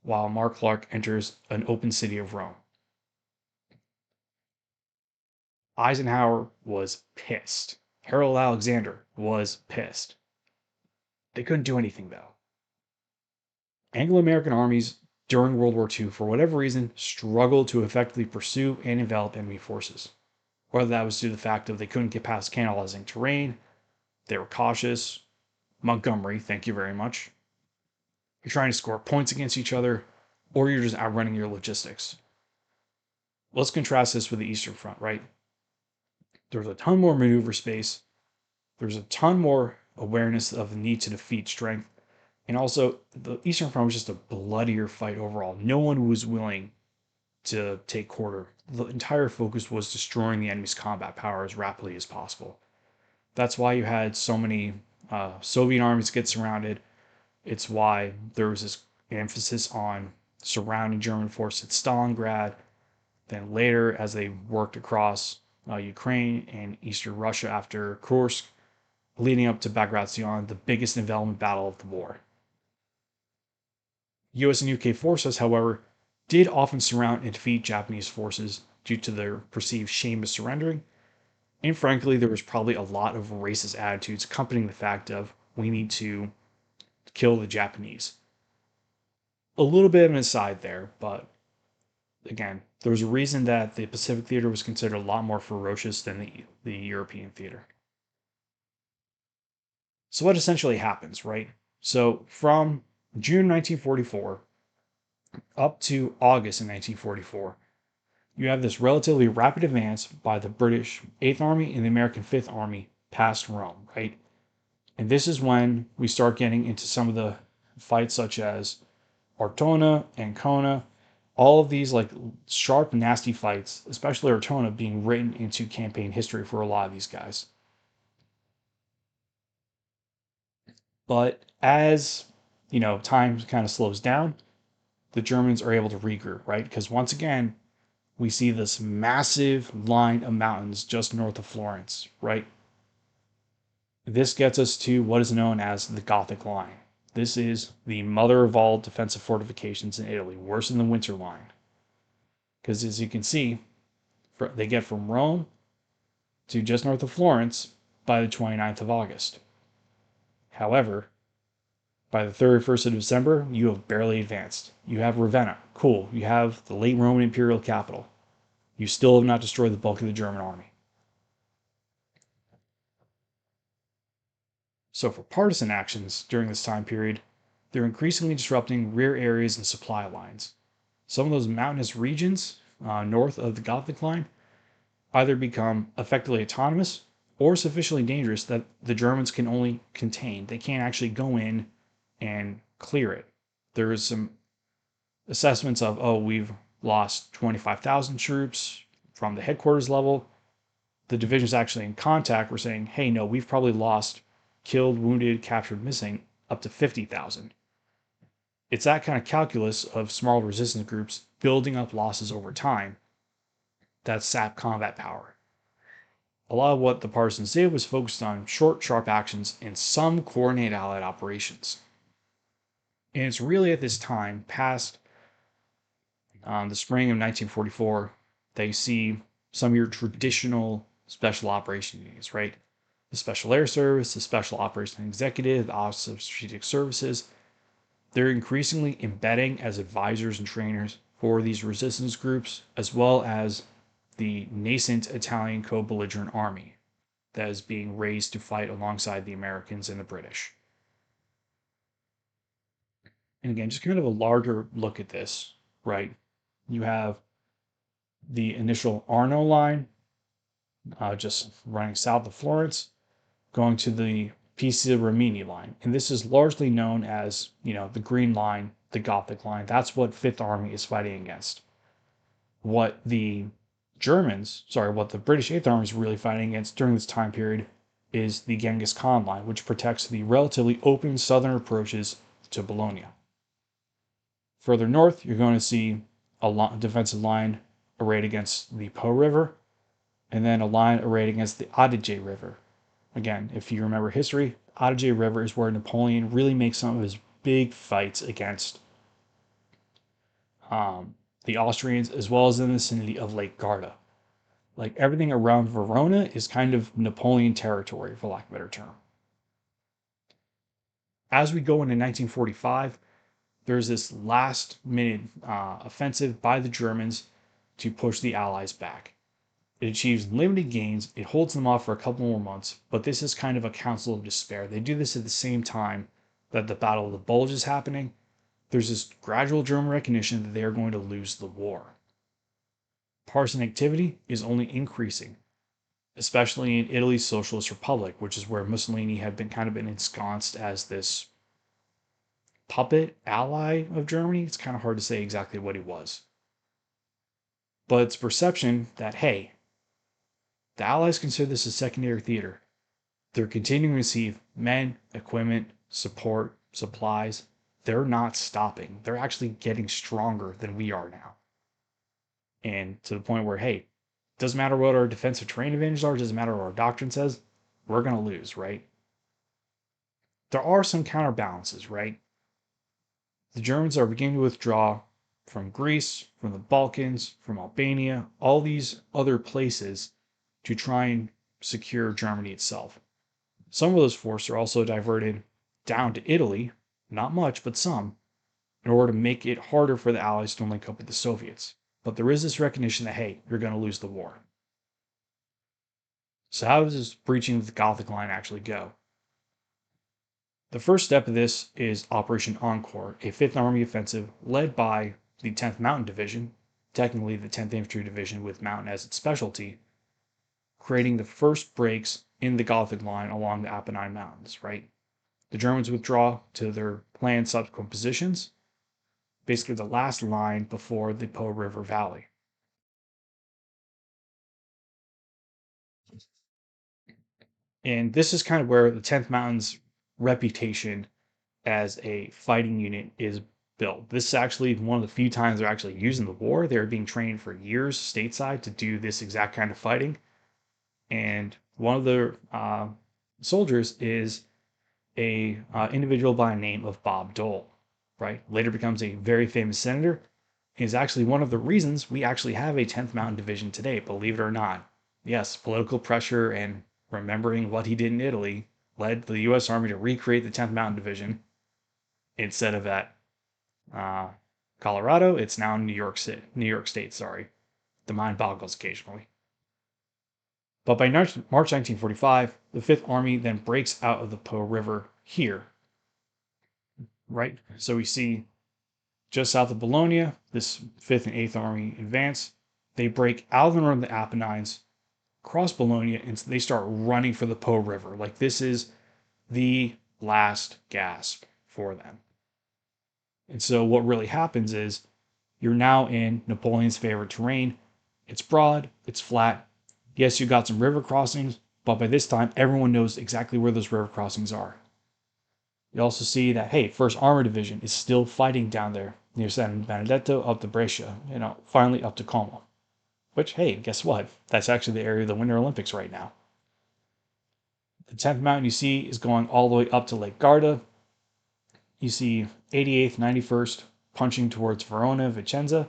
while Mark Clark enters an open city of Rome. Eisenhower was pissed. Harold Alexander was pissed. They couldn't do anything, though. Anglo-American armies during World War II, for whatever reason, struggled to effectively pursue and envelop enemy forces. Whether that was due to the fact that they couldn't get past cannibalizing terrain, they were cautious. Montgomery, thank you very much. You're trying to score points against each other, or you're just outrunning your logistics. Let's contrast this with the Eastern Front, right? There's a ton more maneuver space. There's a ton more awareness of the need to defeat strength. And also, the Eastern Front was just a bloodier fight overall. No one was willing to take quarter. The entire focus was destroying the enemy's combat power as rapidly as possible. That's why you had so many Soviet armies get surrounded. It's why there was this emphasis on surrounding German forces at Stalingrad. Then later, as they worked across Ukraine and eastern Russia after Kursk, leading up to Bagration, the biggest envelopment battle of the war. US and UK forces, however, did often surround and defeat Japanese forces due to their perceived shame of surrendering. And frankly, there was probably a lot of racist attitudes accompanying the fact of we need to kill the Japanese. A little bit of an aside there, but again, there was a reason that the Pacific theater was considered a lot more ferocious than the European theater. So, what essentially happens, right? So, from June 1944 up to August in 1944, you have this relatively rapid advance by the British 8th Army and the American 5th Army past Rome, right? And this is when we start getting into some of the fights, such as Ortona, Ancona, all of these like sharp, nasty fights, especially Ortona being written into campaign history for a lot of these guys. But as time kind of slows down, the Germans are able to regroup, right? Because once again, we see this massive line of mountains just north of Florence, right? This gets us to what is known as the Gothic Line. This is the mother of all defensive fortifications in Italy, worse than the Winter Line. Because as you can see, they get from Rome to just north of Florence by the 29th of August. However, by the 31st of December, you have barely advanced. You have Ravenna. Cool. You have the late Roman imperial capital. You still have not destroyed the bulk of the German army. So, for partisan actions during this time period, they're increasingly disrupting rear areas and supply lines. Some of those mountainous regions north of the Gothic Line either become effectively autonomous or sufficiently dangerous that the Germans can only contain. They can't actually go in and clear it. There is some assessments of, oh, we've lost 25,000 troops from the headquarters level. The divisions actually in contact were saying, hey, no, we've probably lost killed, wounded, captured, missing up to 50,000. It's that kind of calculus of small resistance groups building up losses over time that sap combat power. A lot of what the partisans did was focused on short, sharp actions and some coordinated allied operations. And it's really at this time, past the spring of 1944, that you see some of your traditional special operation units, right? The Special Air Service, the Special Operations Executive, the Office of Strategic Services. They're increasingly embedding as advisors and trainers for these resistance groups, as well as the nascent Italian co-belligerent army that is being raised to fight alongside the Americans and the British. And again, just kind of a larger look at this, right? You have the initial Arno line, just running south of Florence, going to the Pisa Rimini line. And this is largely known as, the Green Line, the Gothic Line. That's what Fifth Army is fighting against. What the what the British Eighth Army is really fighting against during this time period is the Genghis Khan line, which protects the relatively open southern approaches to Bologna. Further north, you're going to see a defensive line arrayed against the Po River, and then a line arrayed against the Adige River. Again, if you remember history, Adige River is where Napoleon really makes some of his big fights against the Austrians, as well as in the vicinity of Lake Garda. Like everything around Verona is kind of Napoleon territory, for lack of a better term. As we go into 1945, there's this last minute offensive by the Germans to push the Allies back. It achieves limited gains, it holds them off for a couple more months, but this is kind of a council of despair. They do this at the same time that the Battle of the Bulge is happening. There's this gradual German recognition that they are going to lose the war. Partisan activity is only increasing. especially in Italy's Socialist Republic, which is where Mussolini had been kind of been ensconced as this puppet ally of Germany. It's kind of hard to say exactly what he was. But it's perception that, hey, the Allies consider this a secondary theater. They're continuing to receive men, equipment, support, supplies. They're not stopping. They're actually getting stronger than we are now. And to the point where, hey, doesn't matter what our defensive terrain advantages are, doesn't matter what our doctrine says, we're going to lose, right? There are some counterbalances, right? The Germans are beginning to withdraw from Greece, from the Balkans, from Albania, all these other places to try and secure Germany itself. Some of those forces are also diverted down to Italy, not much, but some, in order to make it harder for the Allies to link up with the Soviets. But there is this recognition that, hey, you're going to lose the war. So, how does this breaching of the Gothic line actually go? The first step of this is Operation Encore, a 5th Army offensive led by the 10th Mountain Division, technically the 10th Infantry Division with mountain as its specialty, creating the first breaks in the Gothic line along the Apennine Mountains, right? The Germans withdraw to their planned subsequent positions, basically the last line before the Po River Valley. And this is kind of where the 10th Mountain's reputation as a fighting unit is built. This is actually one of the few times they're actually using the war. They're being trained for years stateside to do this exact kind of fighting. And one of the soldiers is a individual by the name of Bob Dole, right? Later becomes a very famous senator. Is actually one of the reasons we actually have a 10th Mountain Division today, believe it or not. Yes, political pressure and remembering what he did in Italy led the U.S. Army to recreate the 10th Mountain Division. Instead of at uh, Colorado, it's now New York City, New York State. Sorry, the mind boggles occasionally. But by March 1945, the Fifth Army then breaks out of the Po River here, right? So we see just south of Bologna, this Fifth and Eighth Army advance. They break out of the north of the Apennines, cross Bologna, and they start running for the Po River. Like this is the last gasp for them. And so what really happens is you're now in Napoleon's favorite terrain. It's broad, it's flat. Yes, you got some river crossings, but by this time, everyone knows exactly where those river crossings are. You also see that, hey, 1st Armored Division is still fighting down there near San Benedetto up to Brescia, finally up to Como. Which, hey, guess what? That's actually the area of the Winter Olympics right now. The 10th Mountain you see is going all the way up to Lake Garda. You see 88th, 91st punching towards Verona, Vicenza.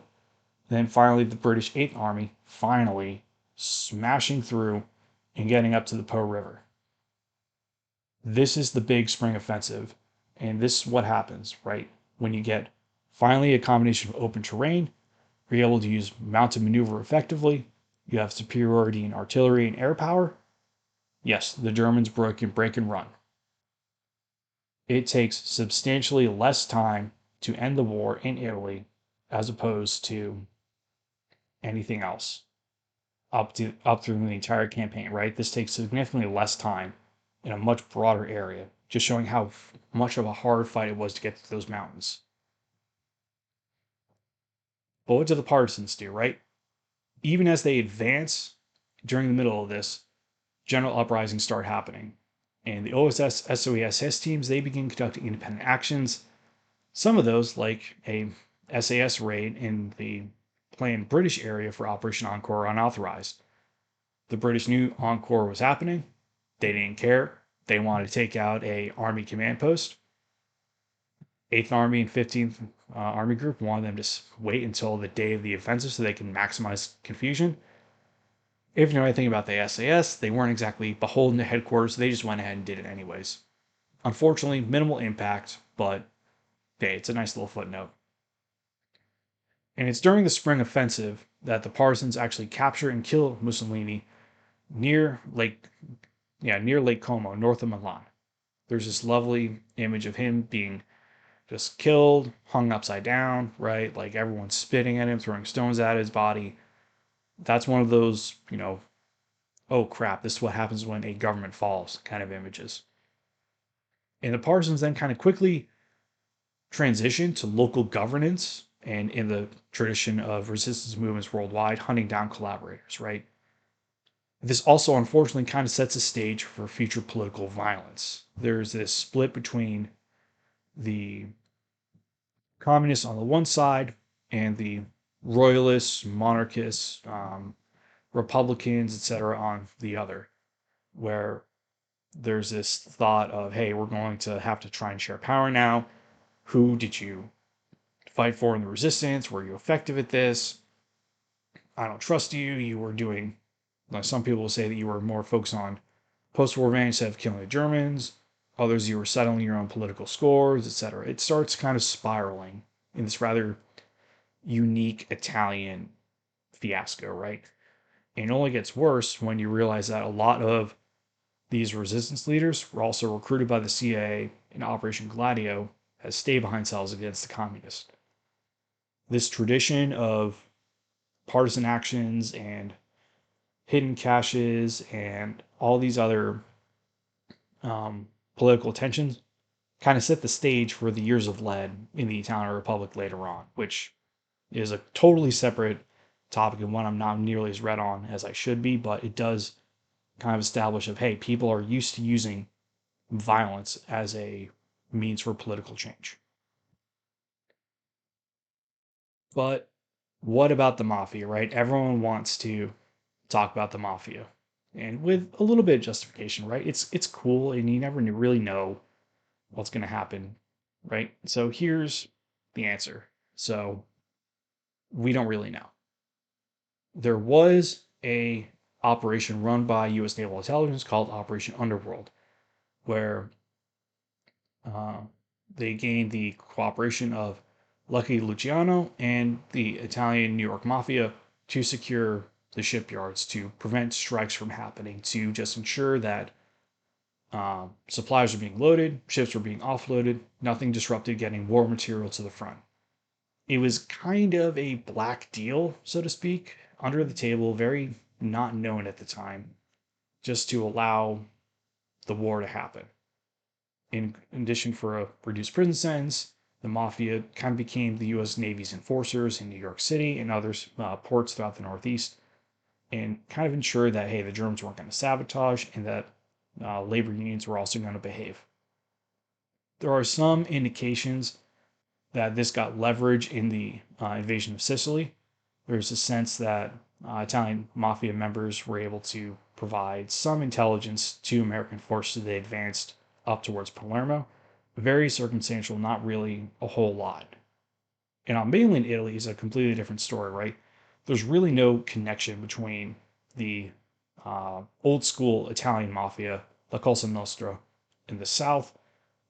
Then finally, the British 8th Army finally smashing through and getting up to the Po River. This is the big spring offensive. And this is what happens, right? When you get finally a combination of open terrain, you're able to use mounted maneuver effectively, you have superiority in artillery and air power. Yes, the Germans break and run. It takes substantially less time to end the war in Italy as opposed to anything else up through the entire campaign, right? This takes significantly less time in a much broader area, just showing how much of a hard fight it was to get to those mountains. But what do the partisans do, right? Even as they advance during the middle of this, general uprisings start happening. And the OSS, SOESS teams, they begin conducting independent actions. Some of those, like a SAS raid in the planned British area for Operation Encore, are unauthorized. The British knew Encore was happening. They didn't care. They wanted to take out a army command post. 8th Army and 15th Army Group wanted them to wait until the day of the offensive so they can maximize confusion. If you know anything about the SAS, they weren't exactly beholden to headquarters, so they just went ahead and did it anyways. Unfortunately, minimal impact, but hey, it's a nice little footnote. And it's during the spring offensive that the partisans actually capture and kill Mussolini near Lake Como, north of Milan. There's this lovely image of him being just killed, hung upside down, right? Like everyone's spitting at him, throwing stones at his body. That's one of those, oh crap, this is what happens when a government falls kind of images. And the partisans then kind of quickly transitioned to local governance and in the tradition of resistance movements worldwide, hunting down collaborators, right? This also unfortunately kind of sets a stage for future political violence. There's this split between the communists on the one side and the royalists, monarchists, Republicans, etc., on the other, where there's this thought of, hey, we're going to have to try and share power now. Who did you fight for in the resistance? Were you effective at this? I don't trust you. You were doing, like some people will say that you were more focused on post-war revenge instead of killing the Germans. Others, you were settling your own political scores, etc. It starts kind of spiraling in this rather unique Italian fiasco, right? And it only gets worse when you realize that a lot of these resistance leaders were also recruited by the CIA in Operation Gladio as stay behind cells against the communists. This tradition of partisan actions and hidden caches and all these other political tensions kind of set the stage for the years of lead in the Italian Republic later on, which is a totally separate topic and one I'm not nearly as read on as I should be, but it does kind of establish of, hey, people are used to using violence as a means for political change. But what about the mafia, right? Everyone wants to talk about the mafia. And with a little bit of justification, right? It's cool and you never really know what's going to happen, right? So here's the answer. So we don't really know. There was a operation run by U.S. Naval Intelligence called Operation Underworld, where uh, they gained the cooperation of Lucky Luciano and the Italian New York Mafia to secure the shipyards to prevent strikes from happening, to just ensure that supplies were being loaded, ships were being offloaded, nothing disrupted getting war material to the front. It was kind of a black deal, so to speak, under the table, very not known at the time, just to allow the war to happen. In addition, for a reduced prison sentence, the mafia kind of became the U.S. Navy's enforcers in New York City and other ports throughout the Northeast, and kind of ensured that, hey, the Germans weren't going to sabotage and that labor unions were also going to behave. There are some indications that this got leverage in the invasion of Sicily. There's a sense that Italian mafia members were able to provide some intelligence to American forces as they advanced up towards Palermo. Very circumstantial, not really a whole lot. And on mainland Italy is a completely different story, right? There's really no connection between the old school Italian mafia, La Cosa Nostra, in the south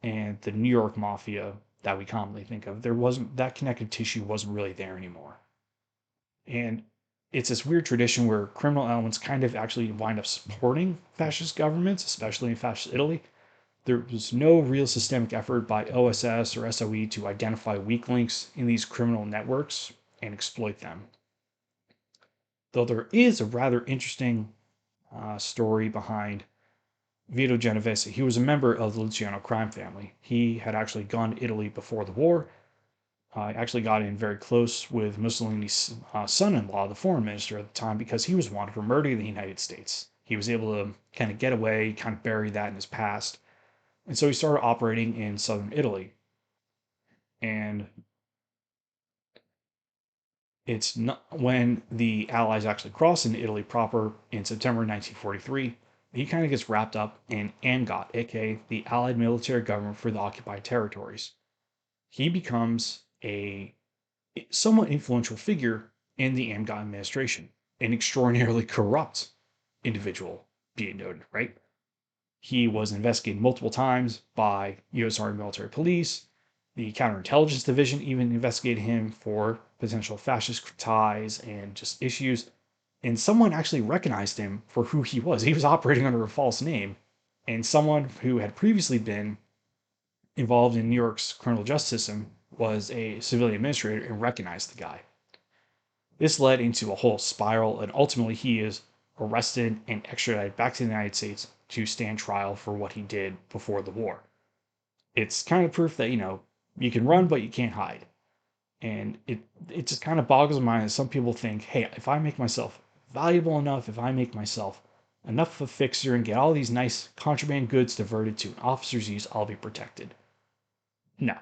and the New York mafia that we commonly think of. There wasn't that connective tissue wasn't really there anymore. And it's this weird tradition where criminal elements kind of actually wind up supporting fascist governments, especially in fascist Italy. There was no real systemic effort by OSS or SOE to identify weak links in these criminal networks and exploit them. Though there is a rather interesting story behind Vito Genovese. He was a member of the Luciano crime family. He had actually gone to Italy before the war. Actually got in very close with Mussolini's son-in-law, the foreign minister at the time, because he was wanted for murder in the United States. He was able to kind of get away, kind of bury that in his past. And so he started operating in southern Italy. And it's not when the Allies actually crossed into Italy proper in September 1943, he kind of gets wrapped up in AMGOT, aka the Allied Military Government for the Occupied Territories. He becomes a somewhat influential figure in the AMGOT administration, an extraordinarily corrupt individual, be it noted, right? He was investigated multiple times by U.S. Army military police. The counterintelligence division even investigated him for potential fascist ties and just issues. And someone actually recognized him for who he was. He was operating under a false name. And someone who had previously been involved in New York's criminal justice system was a civilian administrator and recognized the guy. This led into a whole spiral, and ultimately he is arrested and extradited back to the United States to stand trial for what he did before the war. It's kind of proof that, you can run, but you can't hide. And it just kind of boggles my mind that some people think, hey, if I make myself valuable enough, if I make myself enough of a fixer and get all these nice contraband goods diverted to an officer's use, I'll be protected. No,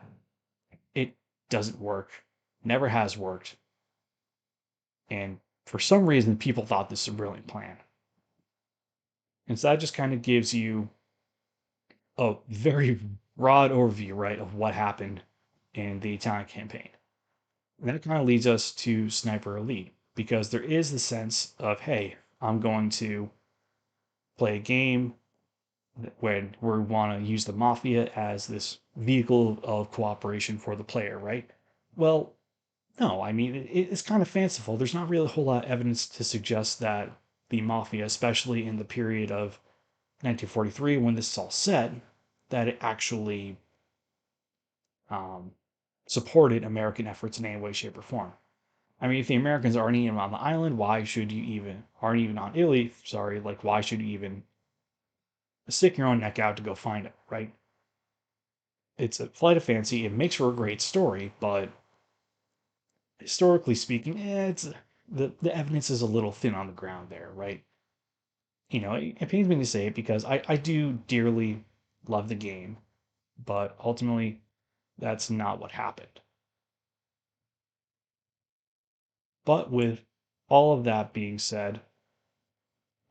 it doesn't work. Never has worked. And for some reason, people thought this was a brilliant plan. And so that just kind of gives you a very broad overview, right, of what happened in the Italian campaign. And that kind of leads us to Sniper Elite, because there is the sense of, hey, I'm going to play a game when we want to use the mafia as this vehicle of cooperation for the player, right? Well, no, I mean, it's kind of fanciful. There's not really a whole lot of evidence to suggest that the mafia, especially in the period of 1943 when this is all set, that it actually um, supported American efforts in any way, shape, or form. I mean, if the Americans aren't even on the island, why should you even aren't even on Italy? Sorry, like why should you even stick your own neck out to go find it, right? It's a flight of fancy. It makes for a great story, but historically speaking, it's the evidence is a little thin on the ground there, right? It pains me to say it because I do dearly love the game, but ultimately that's not what happened. But with all of that being said,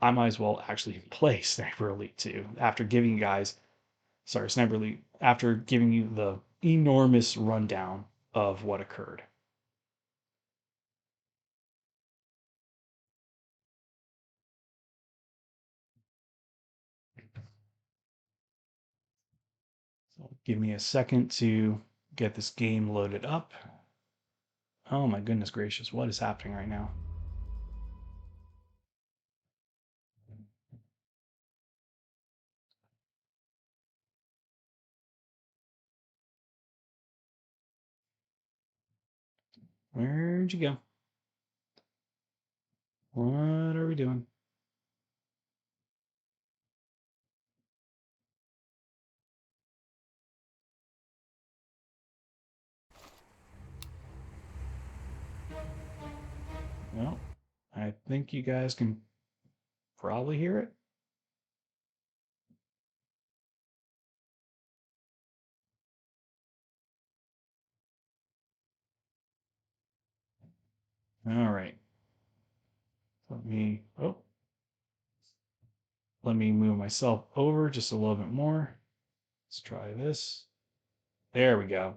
I might as well actually play Sniper Elite 2 after giving you guys, sorry, Sniper Elite, after giving you the enormous rundown of what occurred. So give me a second to get this game loaded up. Oh my goodness gracious, what is happening right now? Where'd you go? What are we doing? Well, I think you guys can probably hear it. All right. Let me, oh, let me move myself over just a little bit more. Let's try this. There we go.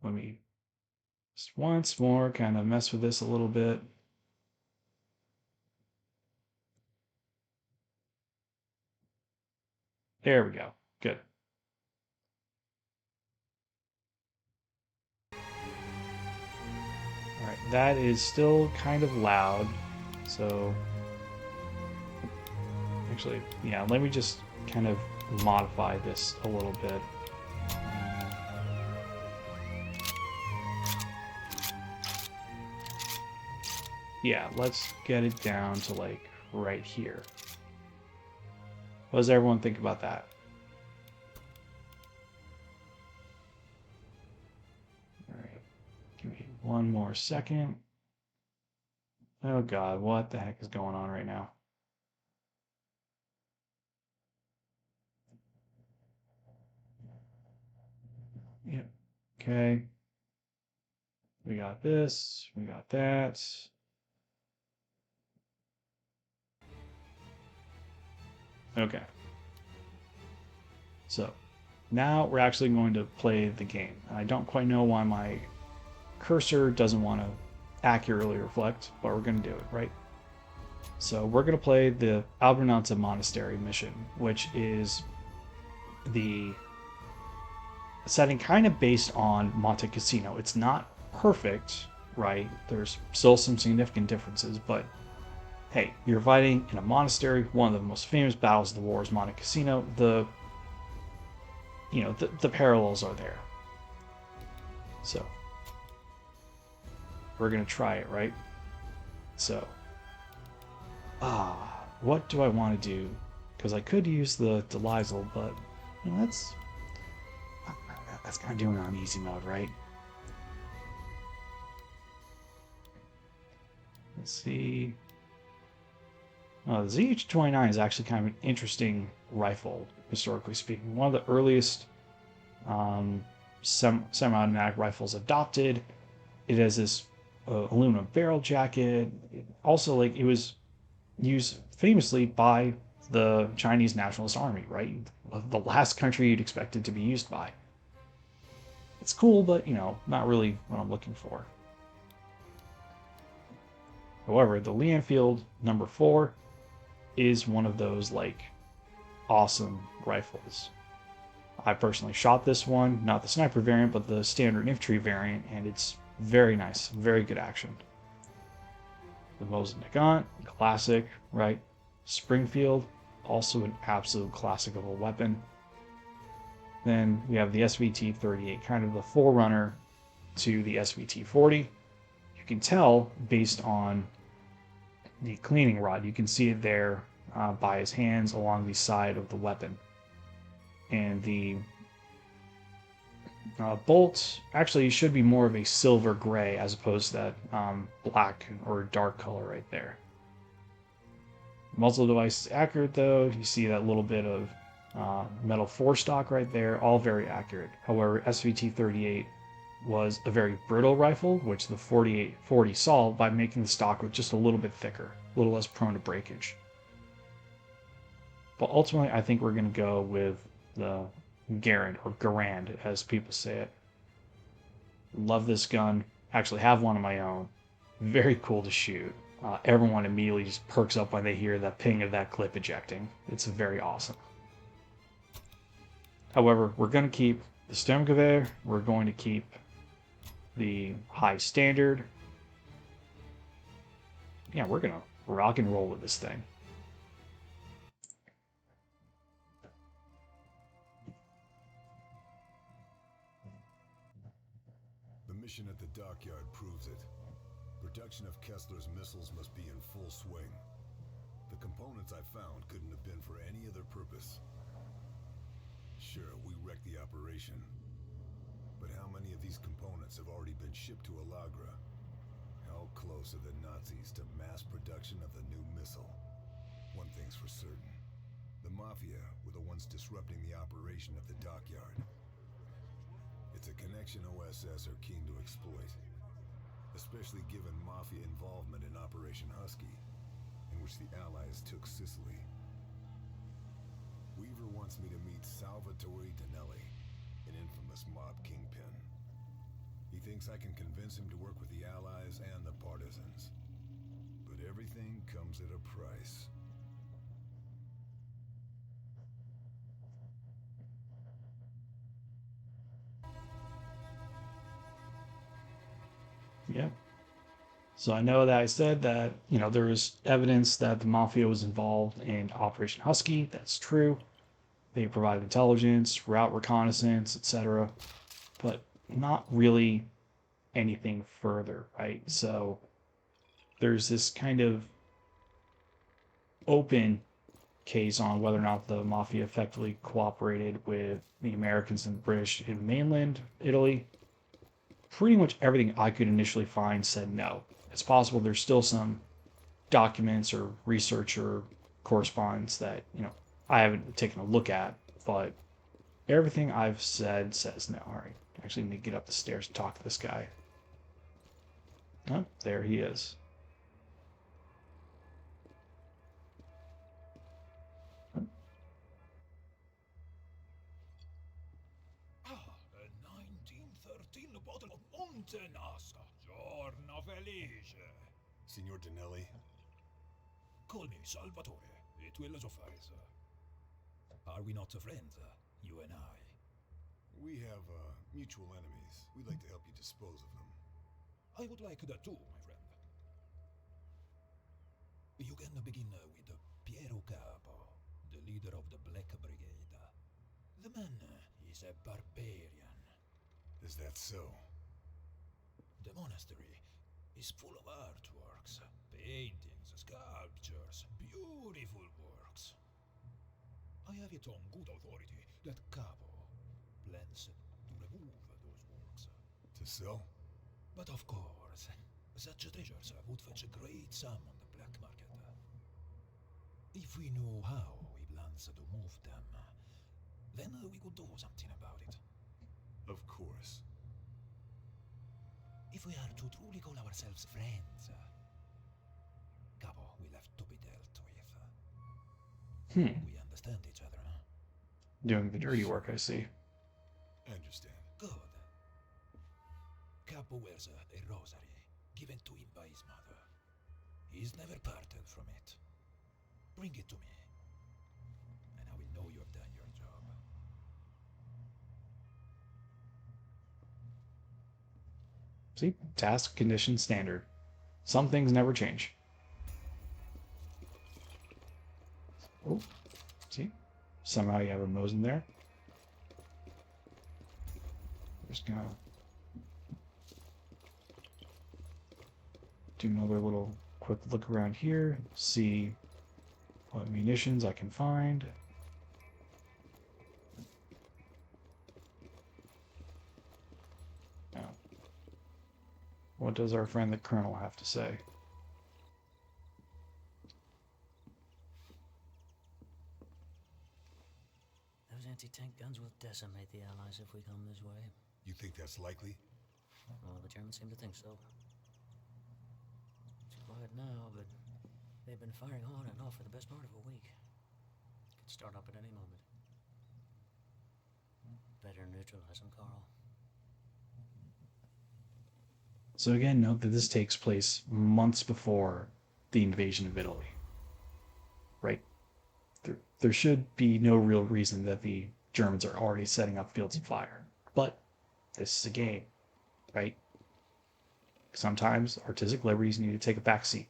Let me just once more kind of mess with this a little bit. There we go. Good. All right, that is still kind of loud. So actually, yeah, let me just kind of modify this a little bit. Yeah, let's get it down to like right here. What does everyone think about that? All right, give me one more second. Oh God, what the heck is going on right now? Yep. Okay. We got this. We got that. Okay. So now we're actually going to play the game. I don't quite know why my cursor doesn't want to accurately reflect, but we're going to do it, right? So we're going to play the Abrunazza Monastery mission, which is the setting kind of based on Monte Cassino. It's not perfect, right? There's still some significant differences, but hey, you're fighting in a monastery. One of the most famous battles of the war is Monte Cassino. The parallels are there. So we're gonna try it, right? So, what do I want to do? Because I could use the Delisle, but you know, that's kind of doing it on easy mode, right? Let's see. The ZH-29 is actually kind of an interesting rifle, historically speaking. One of the earliest semi-automatic rifles adopted. It has this aluminum barrel jacket. Also, like, it was used famously by the Chinese Nationalist Army, right? The last country you'd expect it to be used by. It's cool, but, not really what I'm looking for. However, the Lee Enfield number 4 is one of those, like, awesome rifles. I personally shot this one, not the sniper variant, but the standard infantry variant, and it's very nice, very good action. The Mosin Nagant, classic, right? Springfield, also an absolute classic of a weapon. Then we have the SVT-38, kind of the forerunner to the SVT-40. You can tell based on the cleaning rod. You can see it there by his hands along the side of the weapon. And the bolt actually should be more of a silver gray as opposed to that black or dark color right there. Muzzle device is accurate though. You see that little bit of metal forestock right there, all very accurate. However, SVT-38 was a very brittle rifle, which the 4840 solved by making the stock just a little bit thicker, a little less prone to breakage. But ultimately, I think we're going to go with the Garand, or Garand, as people say it. Love this gun. Actually have one of my own. Very cool to shoot. Everyone immediately just perks up when they hear the ping of that clip ejecting. It's very awesome. However, we're going to keep the Sturmgewehr. We're going to keep the high standard. Yeah, we're going to rock and roll with this thing. The mission at the dockyard proves it. Production of Kessler's missiles must be in full swing. The components I found couldn't have been for any other purpose. Sure, we wrecked the operation. But how many of these components have already been shipped to Alagra? How close are the Nazis to mass production of the new missile? One thing's for certain. The Mafia were the ones disrupting the operation at the dockyard. It's a connection OSS are keen to exploit. Especially given Mafia involvement in Operation Husky, in which the Allies took Sicily. Weaver wants me to meet Salvatore Danelli, an infamous mob kingpin. He thinks I can convince him to work with the Allies and the partisans. But everything comes at a price. Yeah. So I know that I said that, there was evidence that the Mafia was involved in Operation Husky. That's true. They provided intelligence, route reconnaissance, etc. But not really anything further, right? So there's this kind of open case on whether or not the Mafia effectively cooperated with the Americans and the British in mainland Italy. Pretty much everything I could initially find said no. It's possible there's still some documents or research or correspondence that, I haven't taken a look at, but everything I've said says no. All right, actually need to get up the stairs and talk to this guy. Oh, there he is. Ah, a 1913 bottle of Montenassa. Giorno felice. Signor Danelli? Call me Salvatore. It will suffice. Are we not friends, you and I? We have mutual enemies. We'd like to help you dispose of them. I would like that too, my friend. You can begin with Piero Capo, the leader of the Black Brigade. The man is a barbarian. Is that so? The monastery is full of artworks, paintings, sculptures, beautiful works. I have it on good authority that Capo plans to remove those works. To sell? But of course, such treasures would fetch a great sum on the black market. If we know how he plans to move them, then we could do something about it. Of course. If we are to truly call ourselves friends, Capo will have to be dealt with. We understand each other, huh? Doing the dirty work, I see. I understand. Good. Capo wears a rosary given to him by his mother. He's never parted from it. Bring it to me, and I will know you have done your job. See? Task, condition, standard. Some things never change. Oh, see? Somehow you have a Mosin there. Just gonna do another little quick look around here, see what munitions I can find. Now, what does our friend the Colonel have to say? Those anti-tank guns will decimate the Allies if we come this way. You think that's likely? Well, the Germans seem to think so. It's quiet now, but they've been firing on and off for the best part of a week. Could start up at any moment. Better neutralize them, Carl. So again, note that this takes place months before the invasion of Italy. Right? There should be no real reason that the Germans are already setting up fields of fire. But this is a game, right? Sometimes artistic liberties need to take a backseat.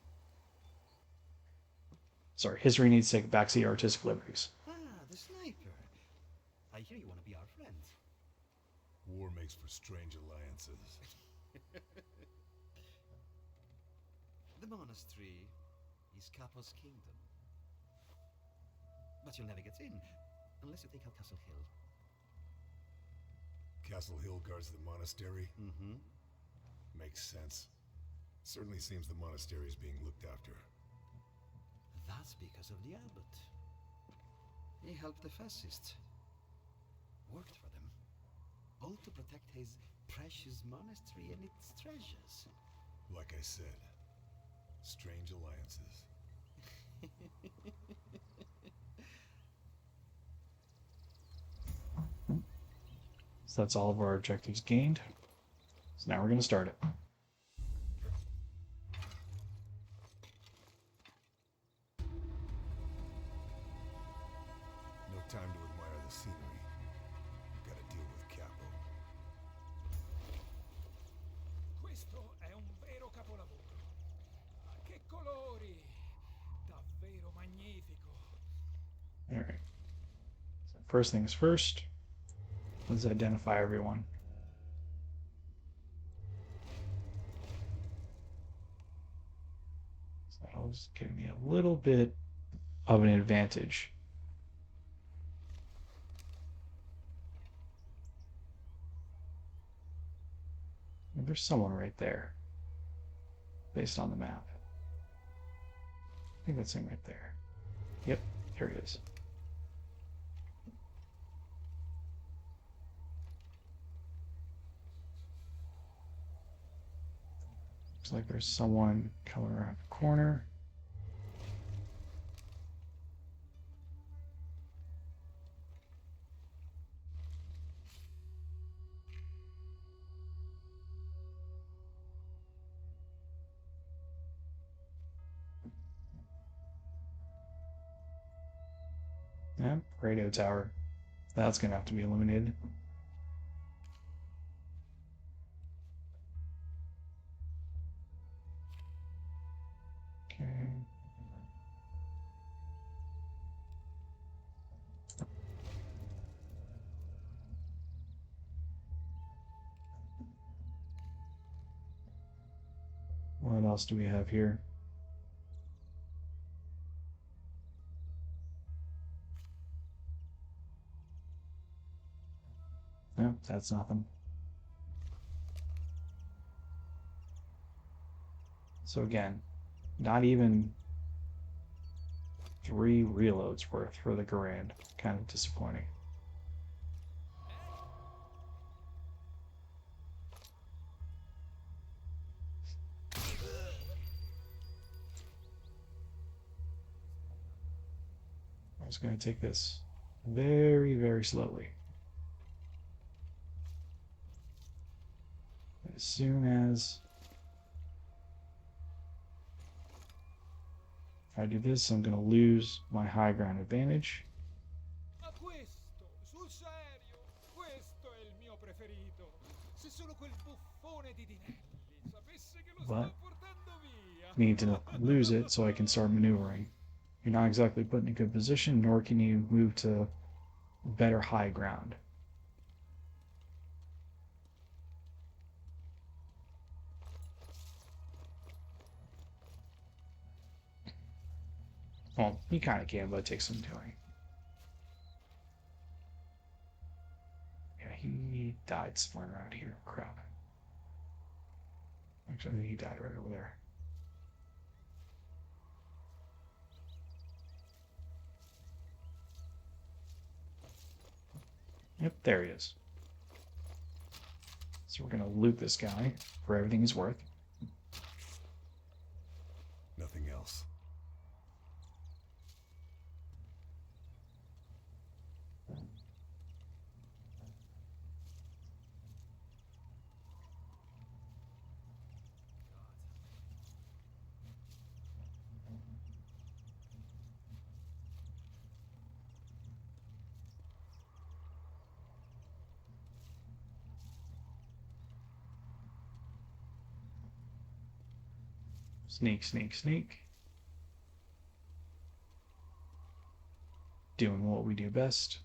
Sorry, history needs to take a backseat to artistic liberties. Ah, the sniper. I hear you want to be our friend. War makes for strange alliances. The monastery is Capo's kingdom. But you'll never get in unless you take out Castle Hill. Castle Hill guards the monastery? Mm-hmm. Makes sense. Certainly seems the monastery is being looked after. That's because of the abbot. He helped the fascists. Worked for them. All to protect his precious monastery and its treasures. Like I said, strange alliances. So that's all of our objectives gained. So now we're going to start it. No time to admire the scenery. Gotta deal with Capo. Questo è un vero capolavoro. Che colori! Davvero magnifico. All right. So first things first. Let's identify everyone. So that'll just give me a little bit of an advantage. And there's someone right there, based on the map. I think that's him right there. Yep, here he is. Looks like there's someone coming around the corner. Yeah, radio tower. That's gonna have to be eliminated. Okay. else do we have here? No, that's nothing. So again, not even 3 reloads worth for the Garand. Kind of disappointing. I was going to take this very, very slowly. As soon as I do this, I'm going to lose my high ground advantage. Ma questo, sul serio, questo è il mio preferito. Se solo quel buffone di Dinelli sapesse che lo But sto portando via. need to lose it so I can start maneuvering. You're not exactly put in a good position, nor can you move to better high ground. Well, you kind of can, but it takes some doing. Yeah, he died somewhere around here. Crap. Actually, he died right over there. Yep, there he is. So we're going to loot this guy for everything he's worth. Nothing else. Sneak, sneak, sneak. Doing what we do best.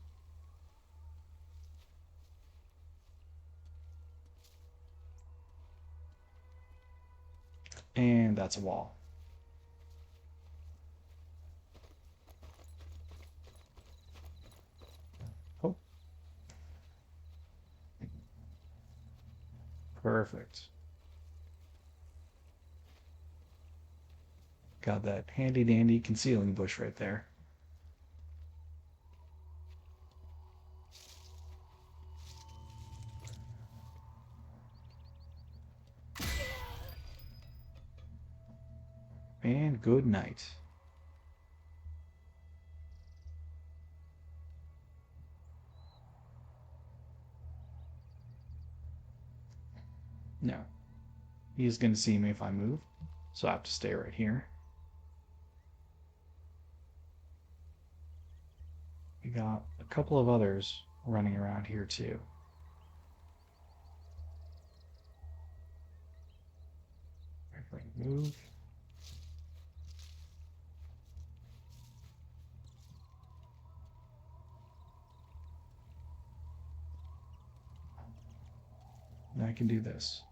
And that's a wall. Oh. Perfect. Got that handy dandy concealing bush right there. And good night. No. He's going to see me if I move, so I have to stay right here. We got a couple of others running around here too. Move. And I can do this.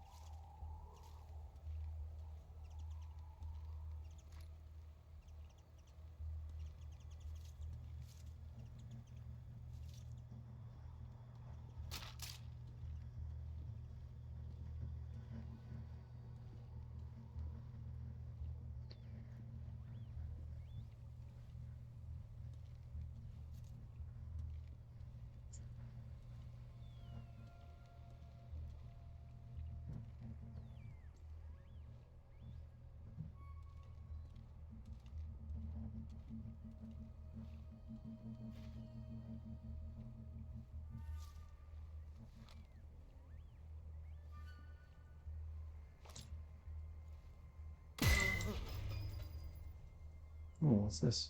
Oh, what's this?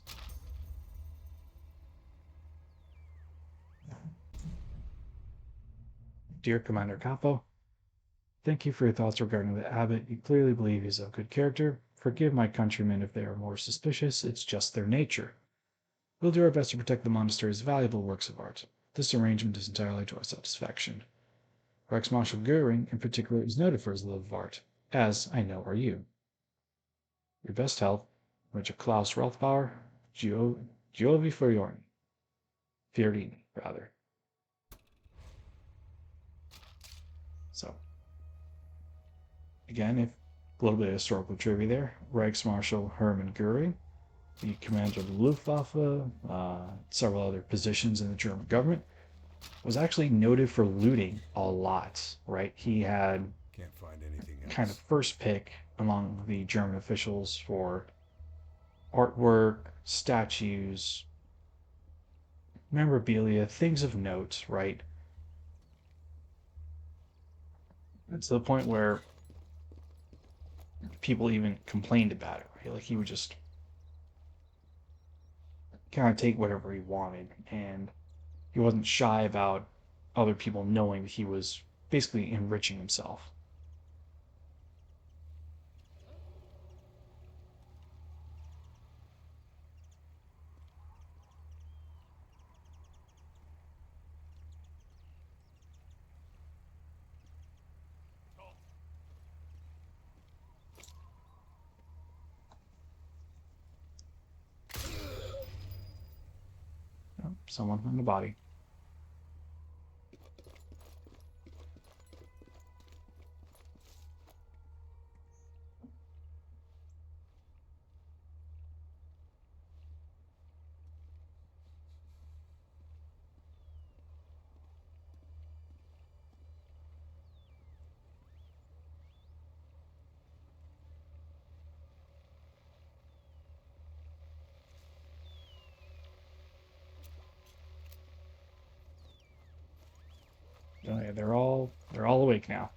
Dear Commander Capo, thank you for your thoughts regarding the abbot. You clearly believe he's of good character. Forgive my countrymen if they are more suspicious. It's just their nature. We'll do our best to protect the monastery's valuable works of art. This arrangement is entirely to our satisfaction. Rex Marshal Goering, in particular, is noted for his love of art, as I know are you. Your best health, which Klaus Rothbauer, Giovi Fiorini, rather. So, again, if a little bit of historical trivia there, Reichsmarshal Hermann Goering, the commander of the Luftwaffe, several other positions in the German government, was actually noted for looting a lot, right? He had Can't find anything kind of else. first pick among the German officials for artwork, statues, memorabilia, things of note, right? And to the point where people even complained about it, right? Like he would just kind of take whatever he wanted, and he wasn't shy about other people knowing that he was basically enriching himself. Someone in the body. Oh, yeah, they're all awake now.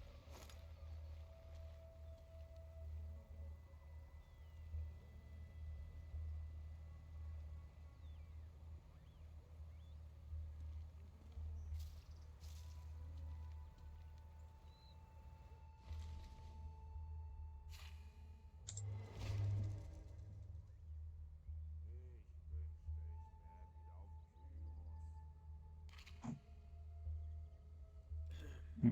Hmm.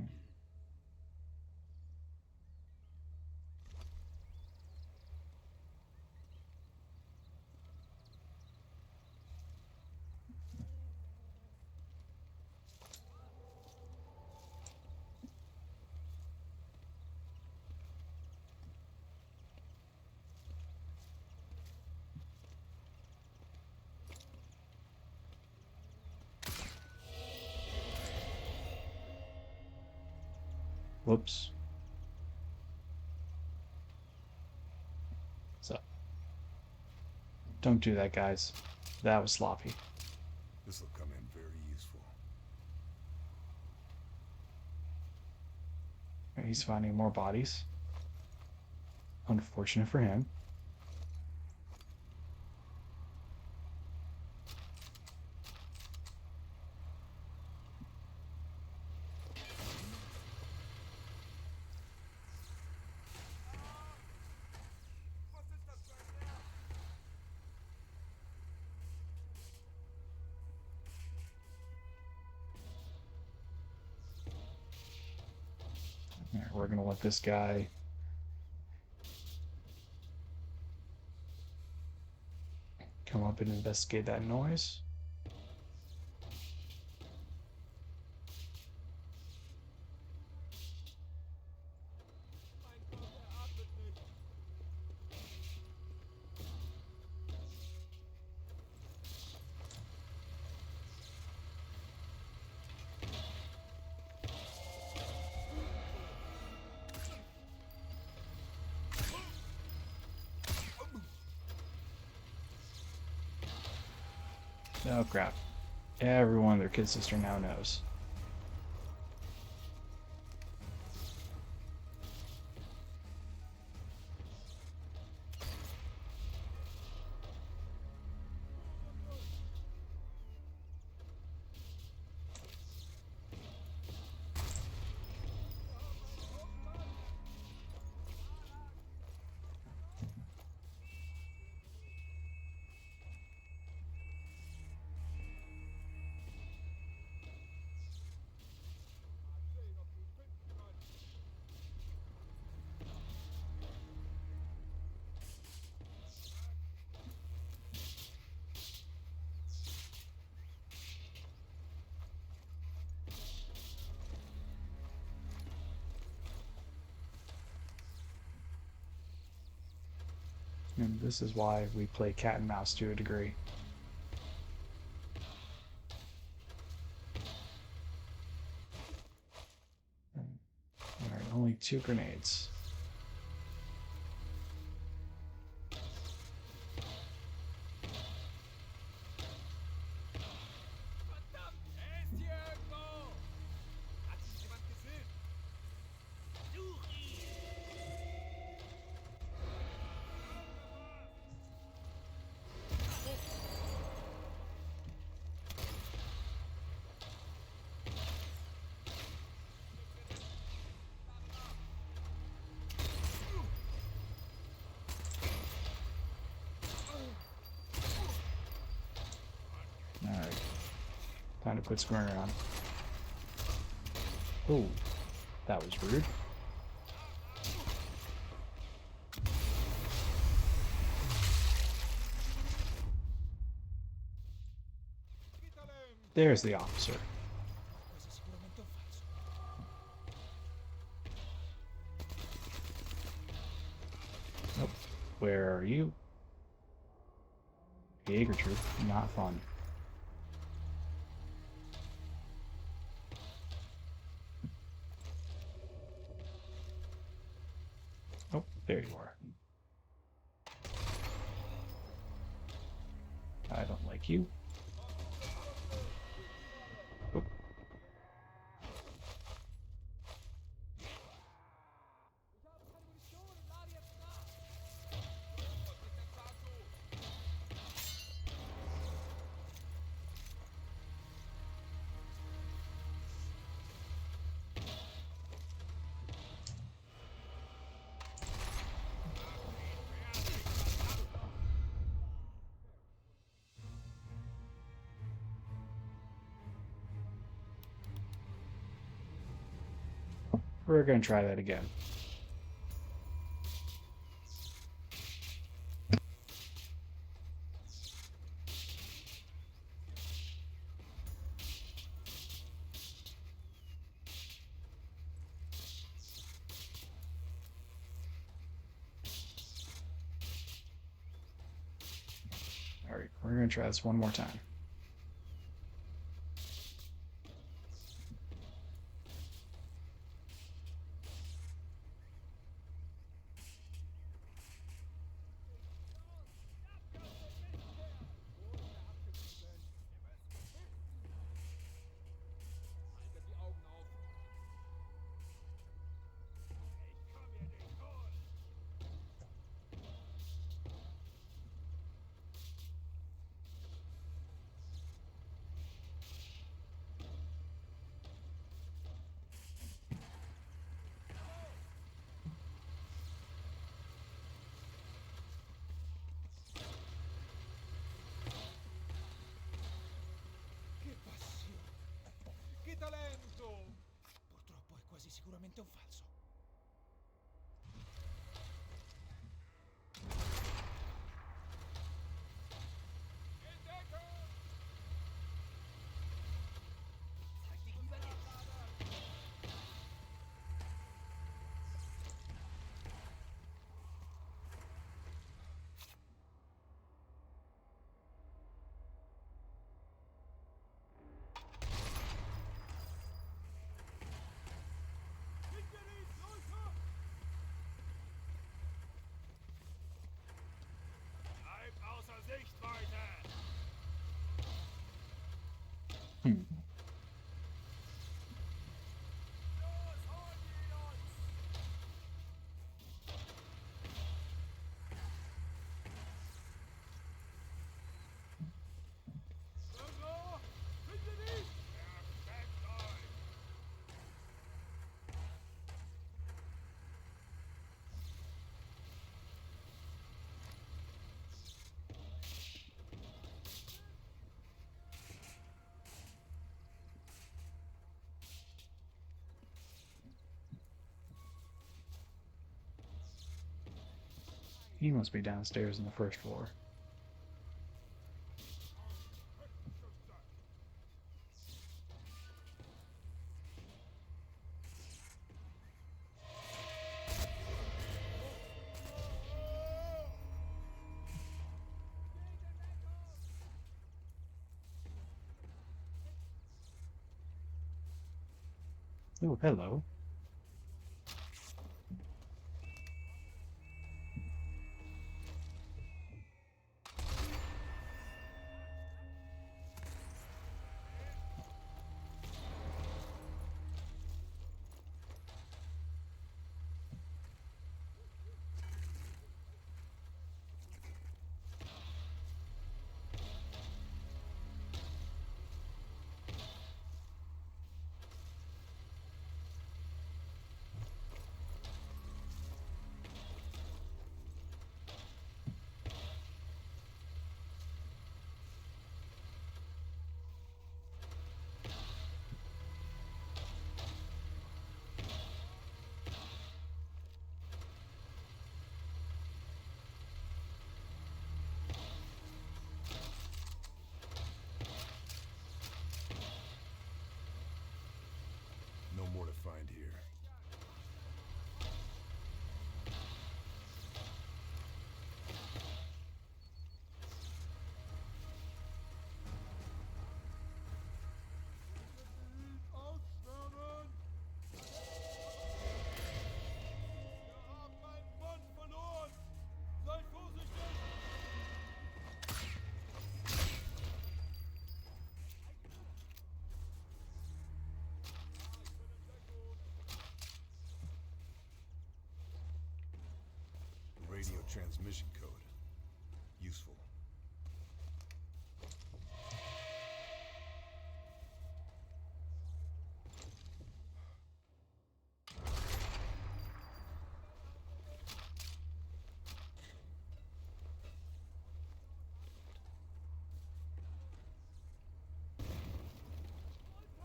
Whoops. So don't do that, guys. That was sloppy. This will come in very useful. He's finding more bodies. Unfortunate for him. All right, we're gonna let this guy come up and investigate that noise. Oh crap. Everyone, their kid sister now knows. And this is why we play cat and mouse to a degree. Alright, only 2 grenades. Alright. Time to quit screwing around. Oh, that was rude. There's the officer. Nope. Where are you? Jaeger troop. Not fun. Oh, there you are. I don't like you. Oh. We're going to try that again. Alright, we're going to try this one more time. Purtroppo è quasi sicuramente un falso. Hmm. He must be downstairs on the first floor. Oh, hello. No more to find here. Radio transmission code. Useful.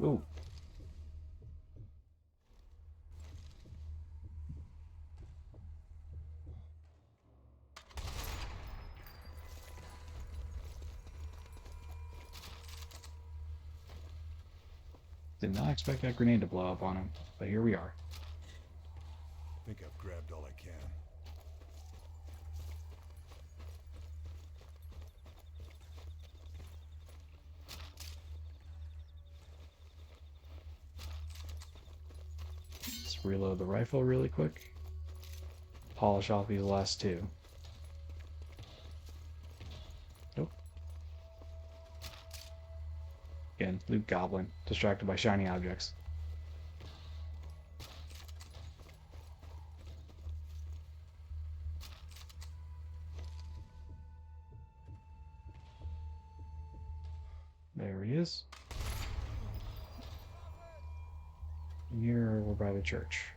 Ooh. Did not expect that grenade to blow up on him, but here we are. Think I've grabbed all I can. Let's reload the rifle really quick. Polish off these last two. Nope. Again, Luke Goblin, distracted by shiny objects. There he is. And here we're by the church.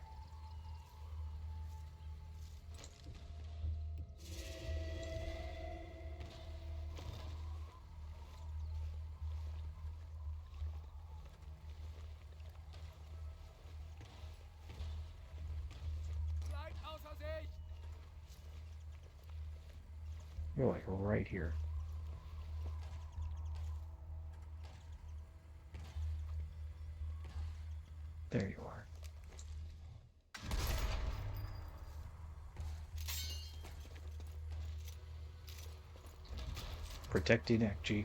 You're like right here. There you are. Protect your neck, G.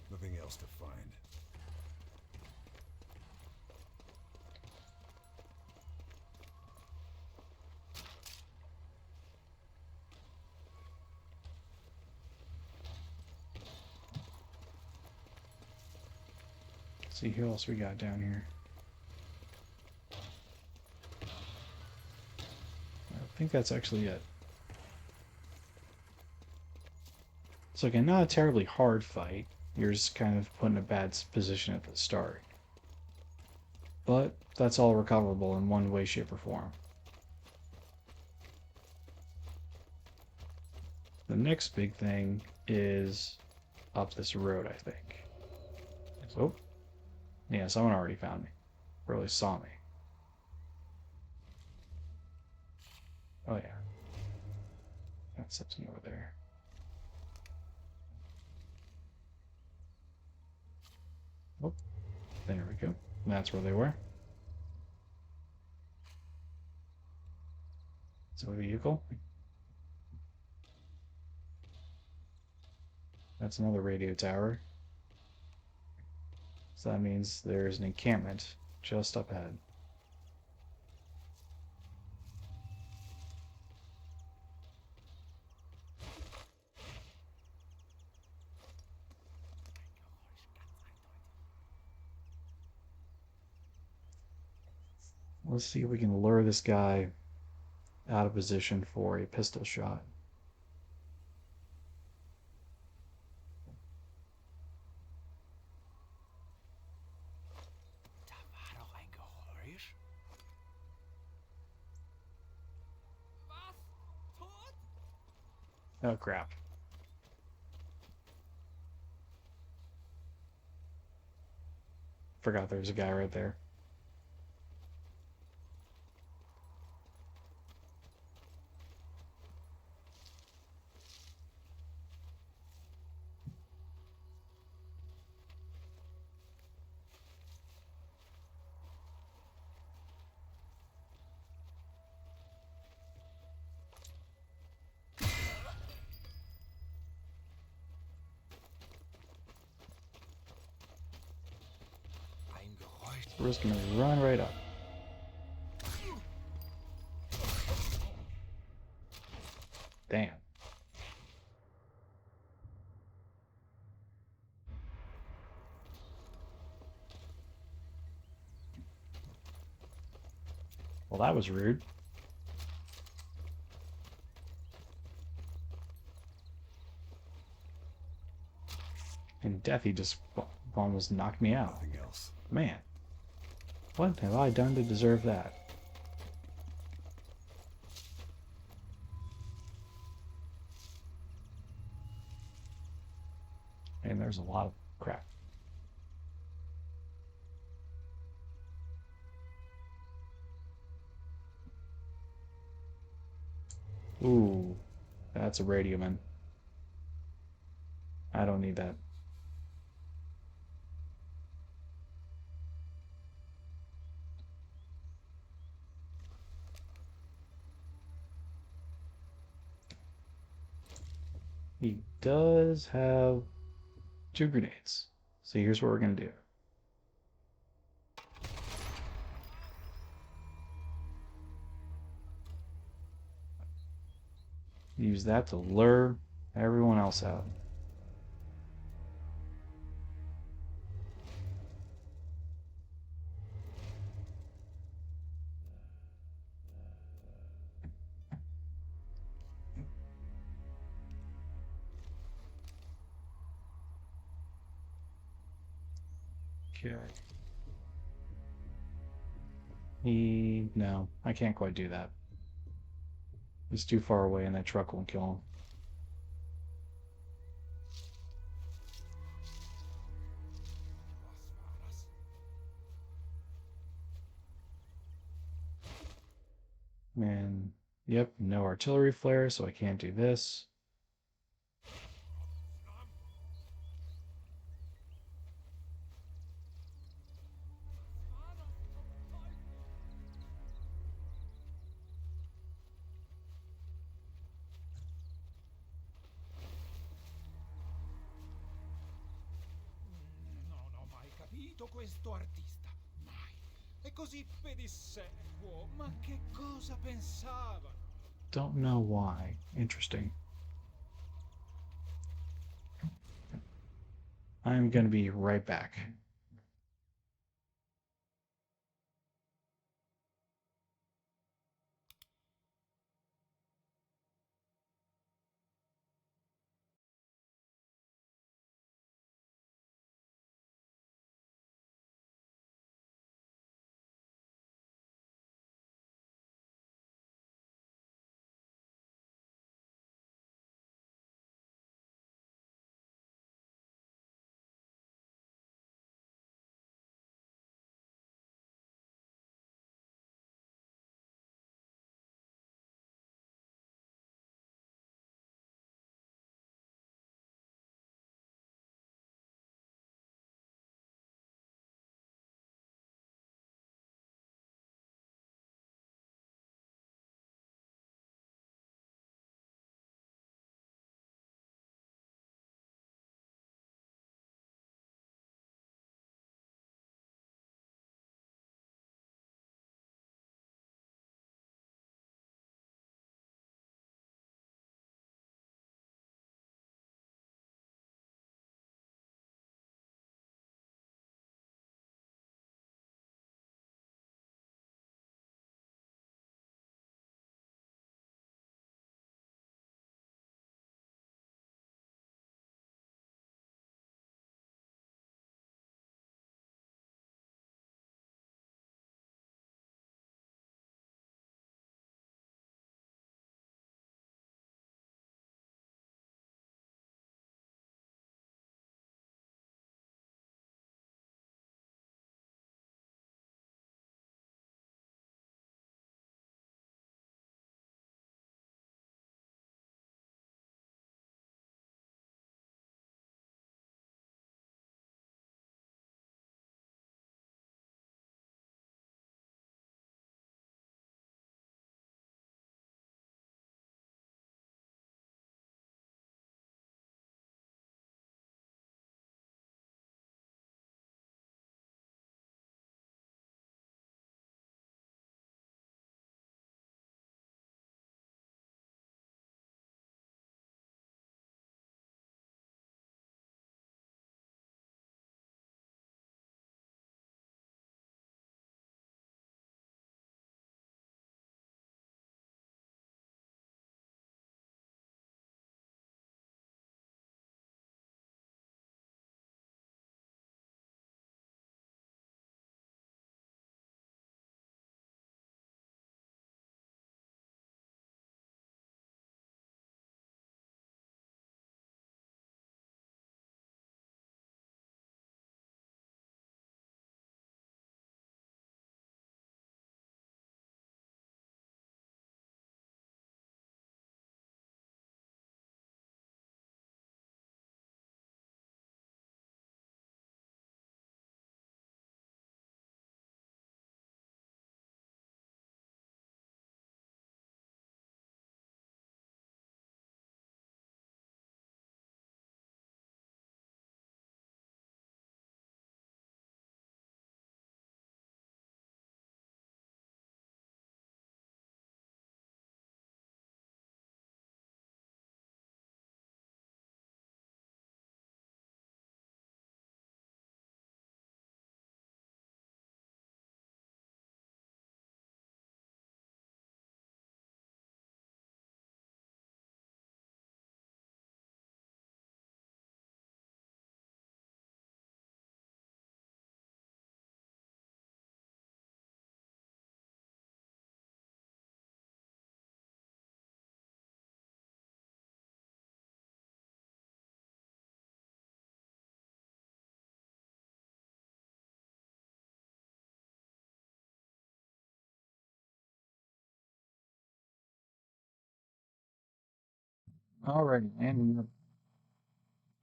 Nothing else to find. Let's see who else we got down here. I think that's actually it. So again, not a terribly hard fight. You're just kind of put in a bad position at the start. But that's all recoverable in one way, shape, or form. The next big thing is up this road, I think. Oh, yeah, someone already found me. Really saw me. Oh yeah. That's something over there. Oh, there we go. That's where they were. So a vehicle. That's another radio tower. So that means there's an encampment just up ahead. Let's see if we can lure this guy out of position for a pistol shot. Oh crap. Forgot there's a guy right there. We're just gonna run right up. Damn. Well, that was rude. And Deathy just almost knocked me out. Nothing else. Man, what have I done to deserve that? And there's a lot of crap. Ooh, that's a radioman. I don't need that. He does have 2 grenades. So here's what we're gonna do. Use that to lure everyone else out. Okay. No, I can't quite do that. He's too far away and that truck won't kill him. And, yep, no artillery flare, so I can't do this. Non ho mai capito questo artista. Mai. È così pedissequo. Ma che cosa pensavano? Don't know why. Interesting. I'm gonna be right back. Alrighty, and we're gonna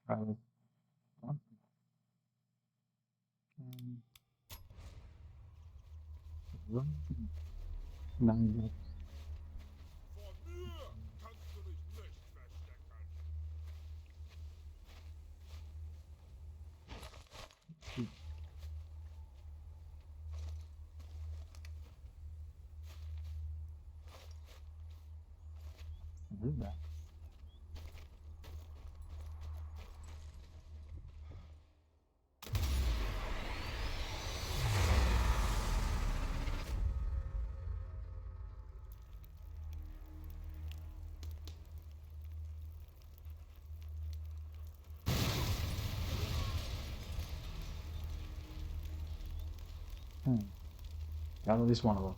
try this one. Now you got Vor mir kannst du dich nicht verstecken. to do that. Got at least one of them.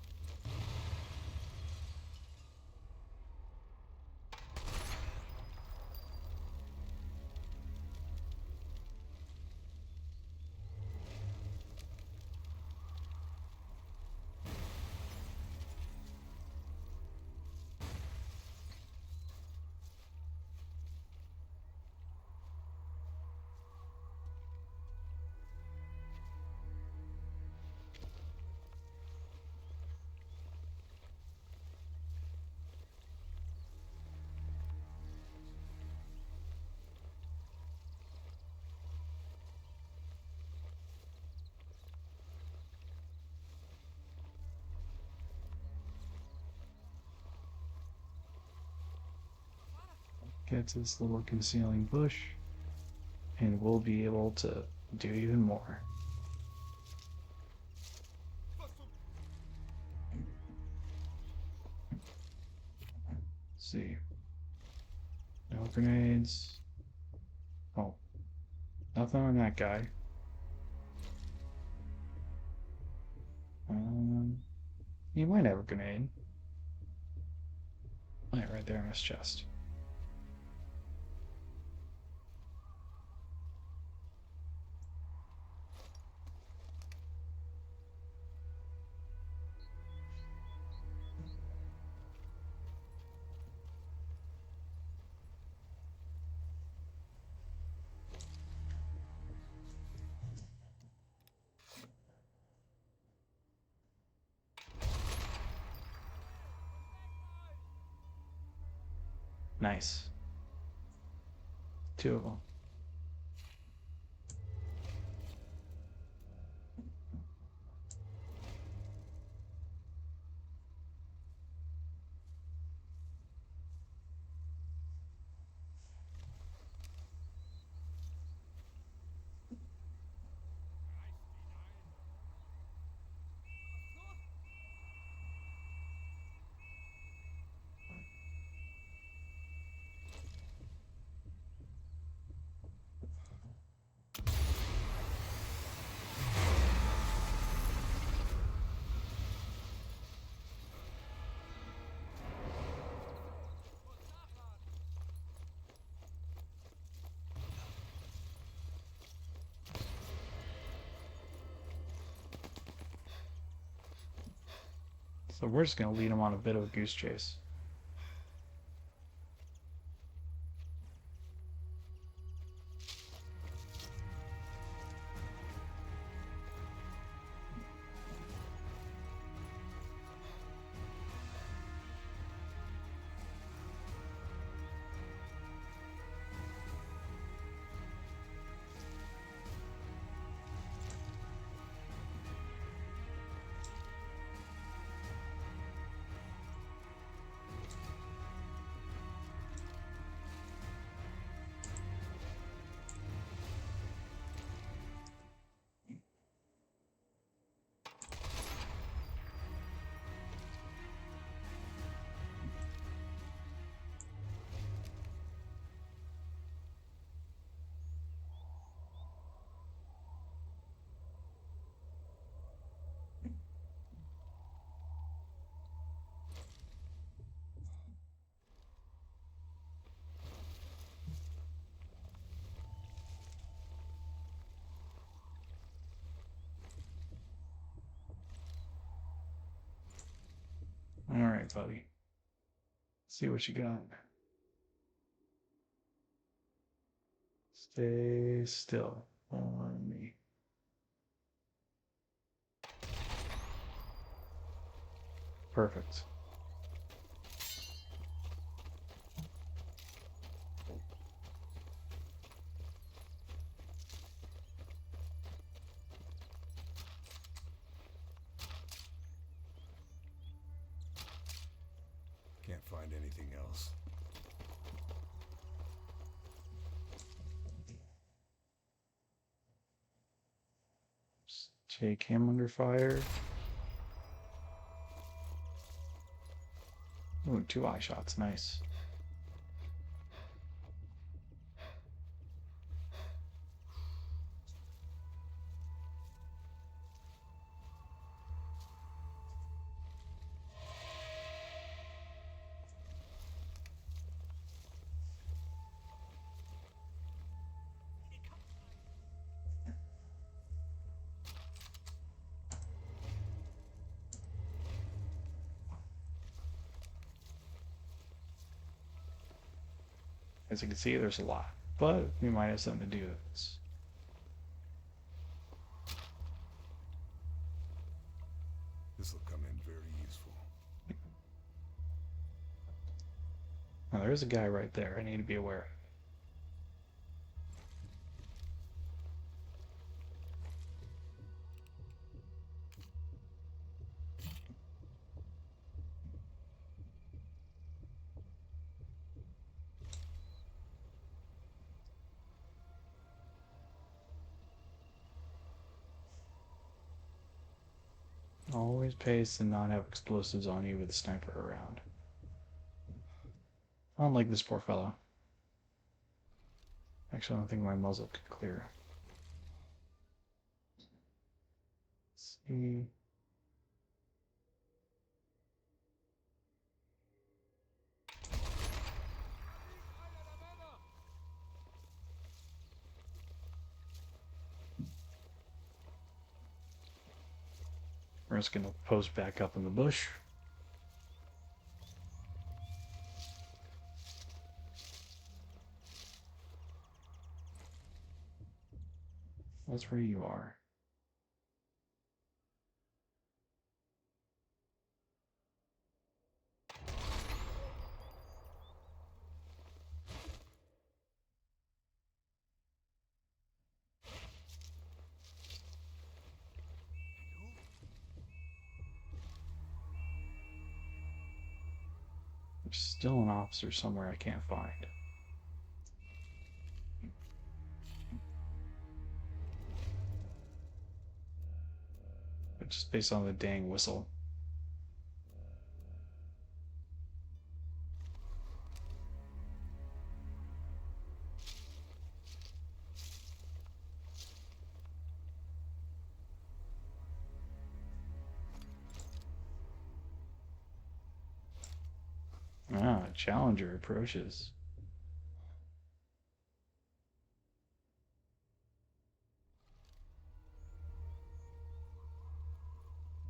Get to this little concealing bush, and we'll be able to do even more. Let's see. No grenades. Oh, nothing on that guy. He might have a grenade. Right there in his chest. Nice. Two of them. So we're just going to lead him on a bit of a goose chase. All right, buddy. See what you got. Stay still for me. Perfect. Can't find anything else. Just take him under fire. Ooh, 2 eye shots. Nice. As you can see, there's a lot, but we might have something to do with this. This will come in very useful. Now, there is a guy right there I need to be aware of. Always pays to not have explosives on you with a sniper around. Unlike this poor fellow. Actually, I don't think my muzzle could clear. Let's see. We're just gonna post back up in the bush. That's where you are. There's still an officer somewhere I can't find. But just based on the dang whistle. Ah, Challenger approaches.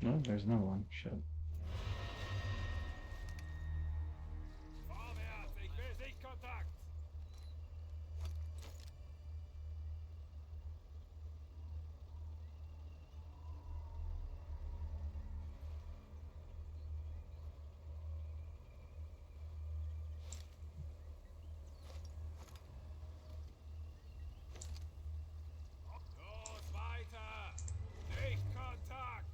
No, there's another one. Shit. Vorwärts, ich will Sichtkontakt! Los, weiter! Sichtkontakt!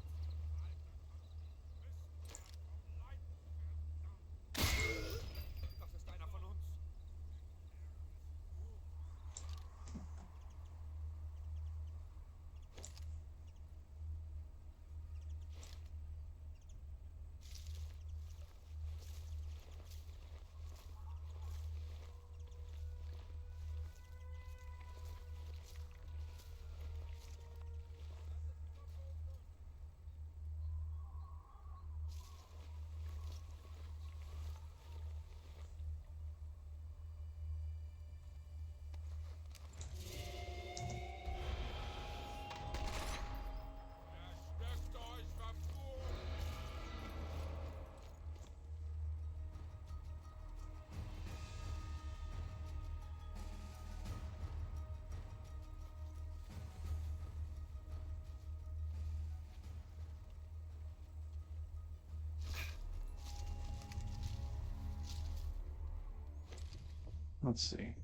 Let's see.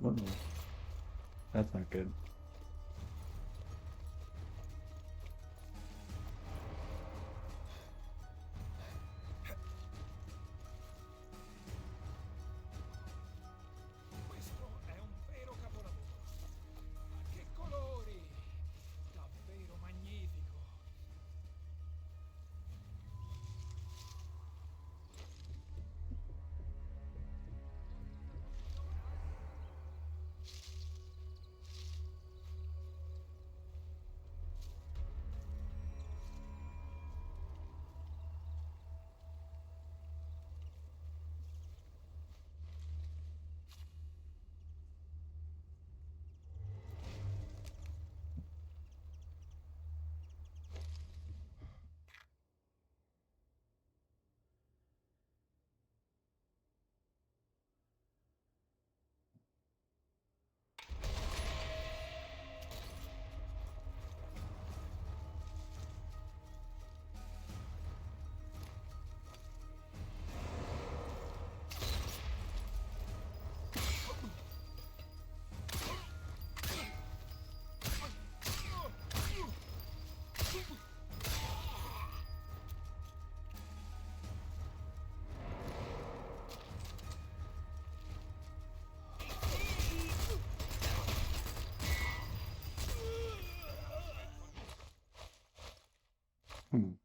Whoa. That's not good. Questo è un vero capolavoro. Ma che colori! Davvero magnifico. Hmm.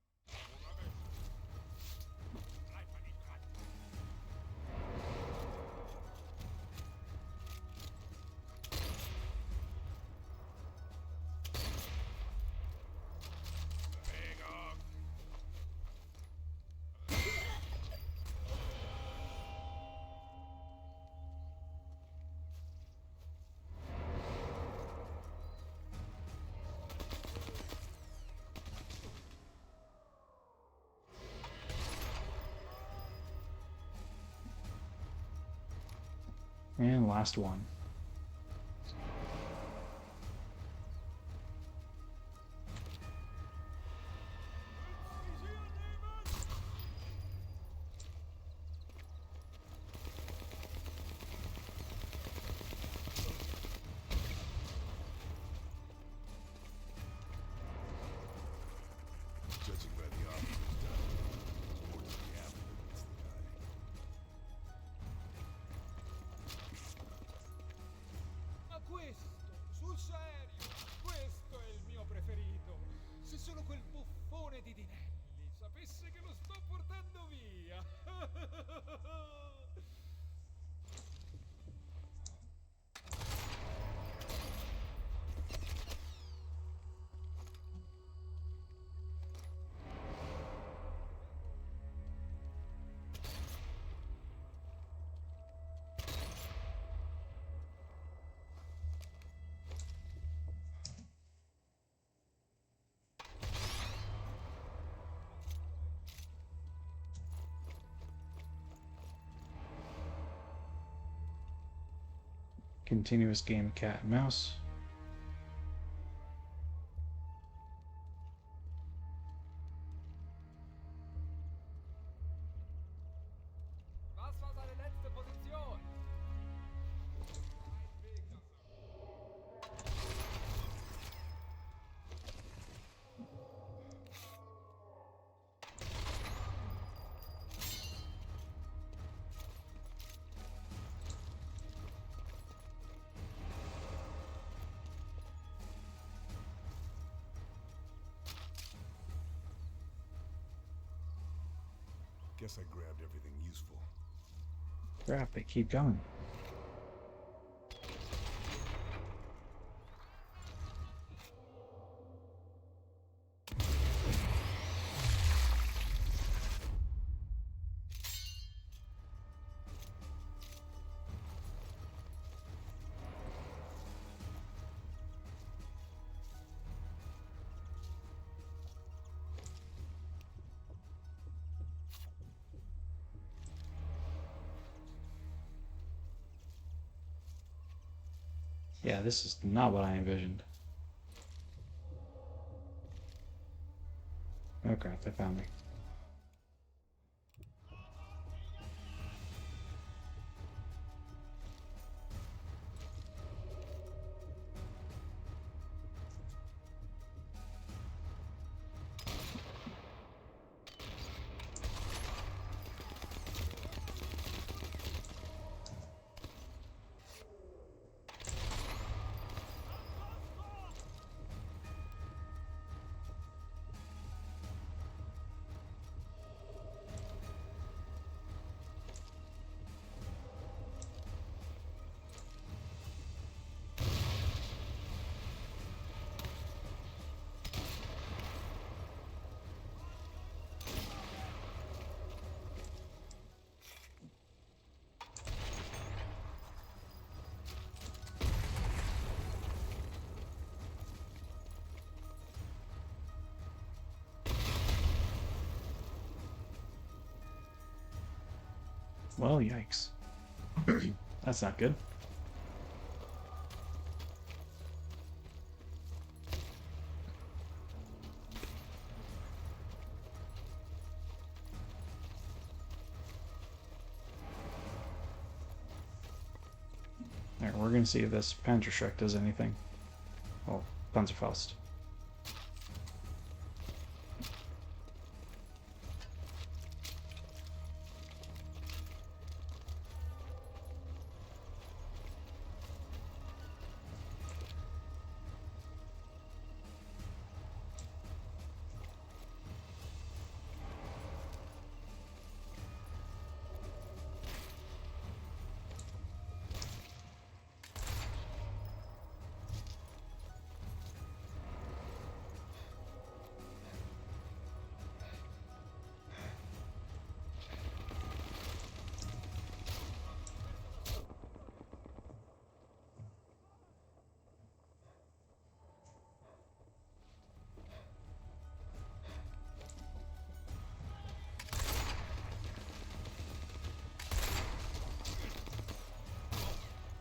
And last one. Judging by the officer's done, it's more than the apple that meets the eye. Ma questo, sul serio, questo è il mio preferito. Se solo quel buffone di Dinelli sapesse che lo sto portando via. Continuous game of cat and mouse. Was war seine letzte Position? Guess I grabbed everything useful. Crap, they keep going. Yeah, this is not what I envisioned. Okay, they found me. Well, yikes. That's not good. Alright, we're gonna see if this Panzerschreck does anything. Oh, Panzerfaust.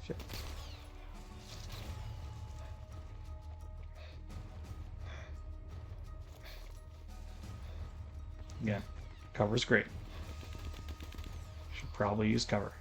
Shit. Yeah, cover's great. Should probably use cover.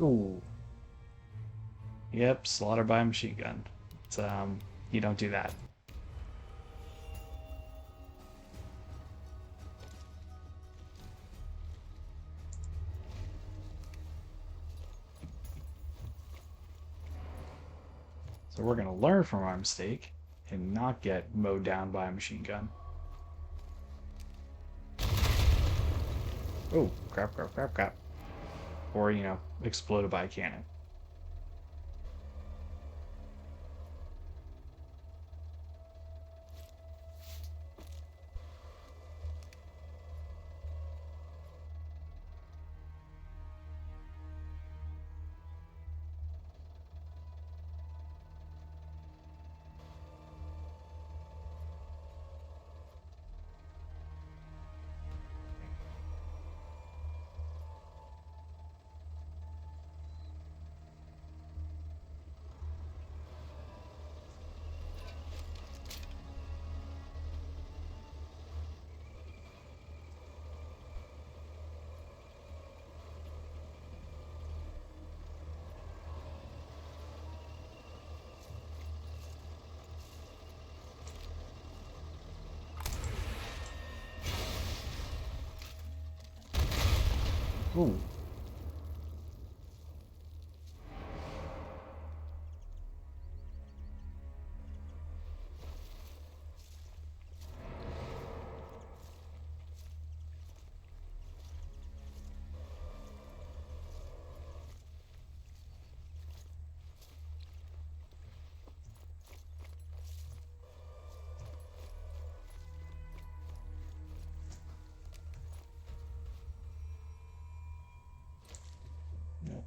Ooh. Yep, slaughter by a machine gun. It's, you don't do that. So we're gonna learn from our mistake and not get mowed down by a machine gun. Oh, crap, crap, crap, crap. Or, exploded by a cannon. Ooh.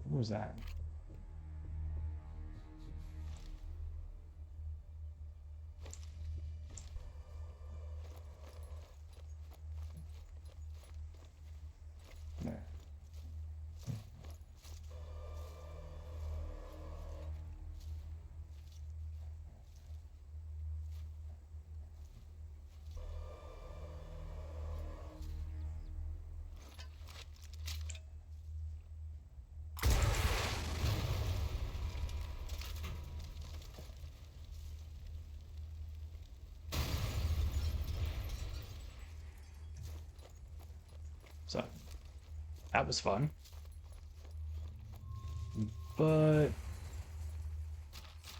What was that? There. So that was fun. But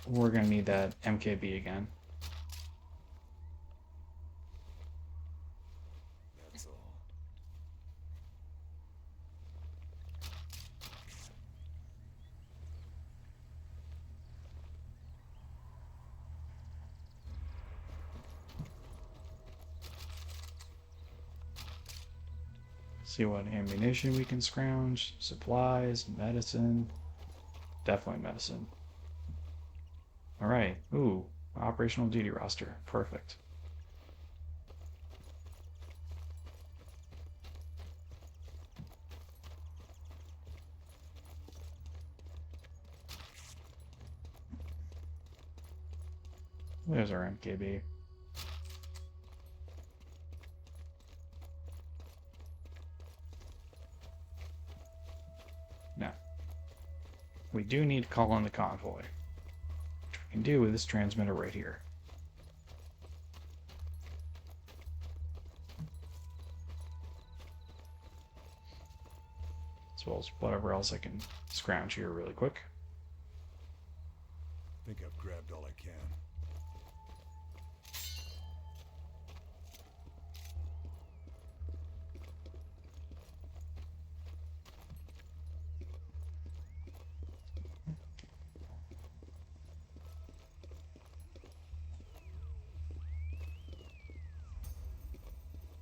we're gonna need that MKB again. That's all. See what ammunition we can scrounge, supplies, medicine. Definitely medicine. All right. Ooh, operational duty roster. Perfect. There's our MKB. Now, we do need to call on the convoy, which we can do with this transmitter right here. As well as whatever else I can scrounge here really quick. Think I've grabbed all I can.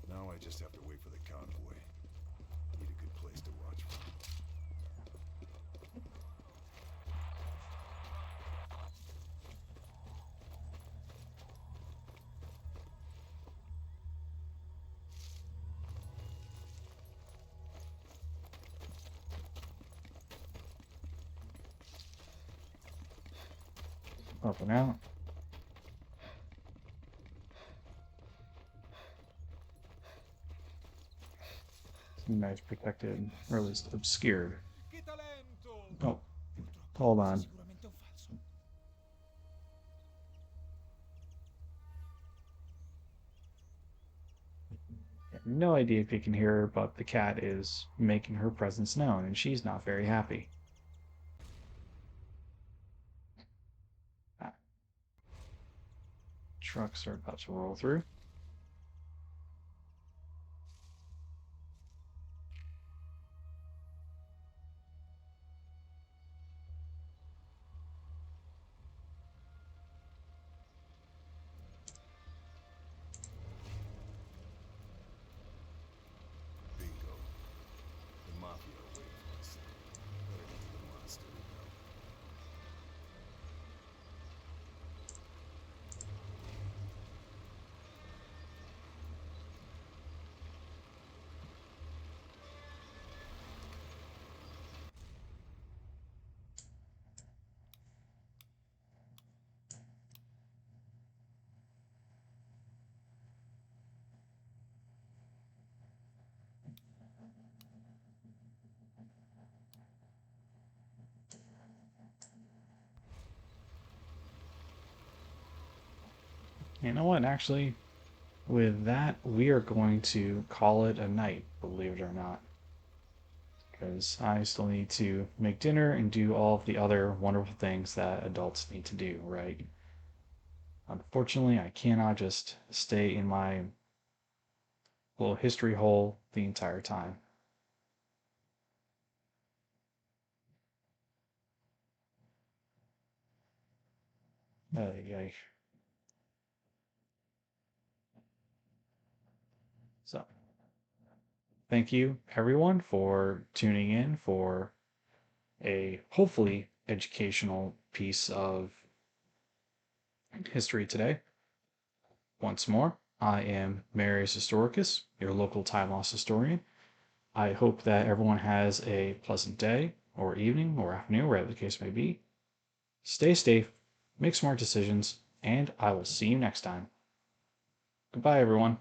Now I just have to wait for the convoy. Need a good place to watch from. Up and out. Nice protected, or at least obscured. Che talento! Oh, Purtroppo hold questo è on. sicuramente un falso. I have no idea if you can hear her, but the cat is making her presence known, and she's not very happy. Ah, trucks are about to roll through. Bingo. The Mafia are waiting for us. Better get to the monastery now. You know what? Actually, with that, we are going to call it a night, believe it or not. Because I still need to make dinner and do all of the other wonderful things that adults need to do, right? Unfortunately, I cannot just stay in my little history hole the entire time. Yay. So, thank you everyone for tuning in for a hopefully educational piece of history today. Once more, I am Marius Historicus, your local time loss historian. I hope that everyone has a pleasant day, or evening, or afternoon, wherever the case may be. Stay safe, make smart decisions, and I will see you next time. Goodbye, everyone.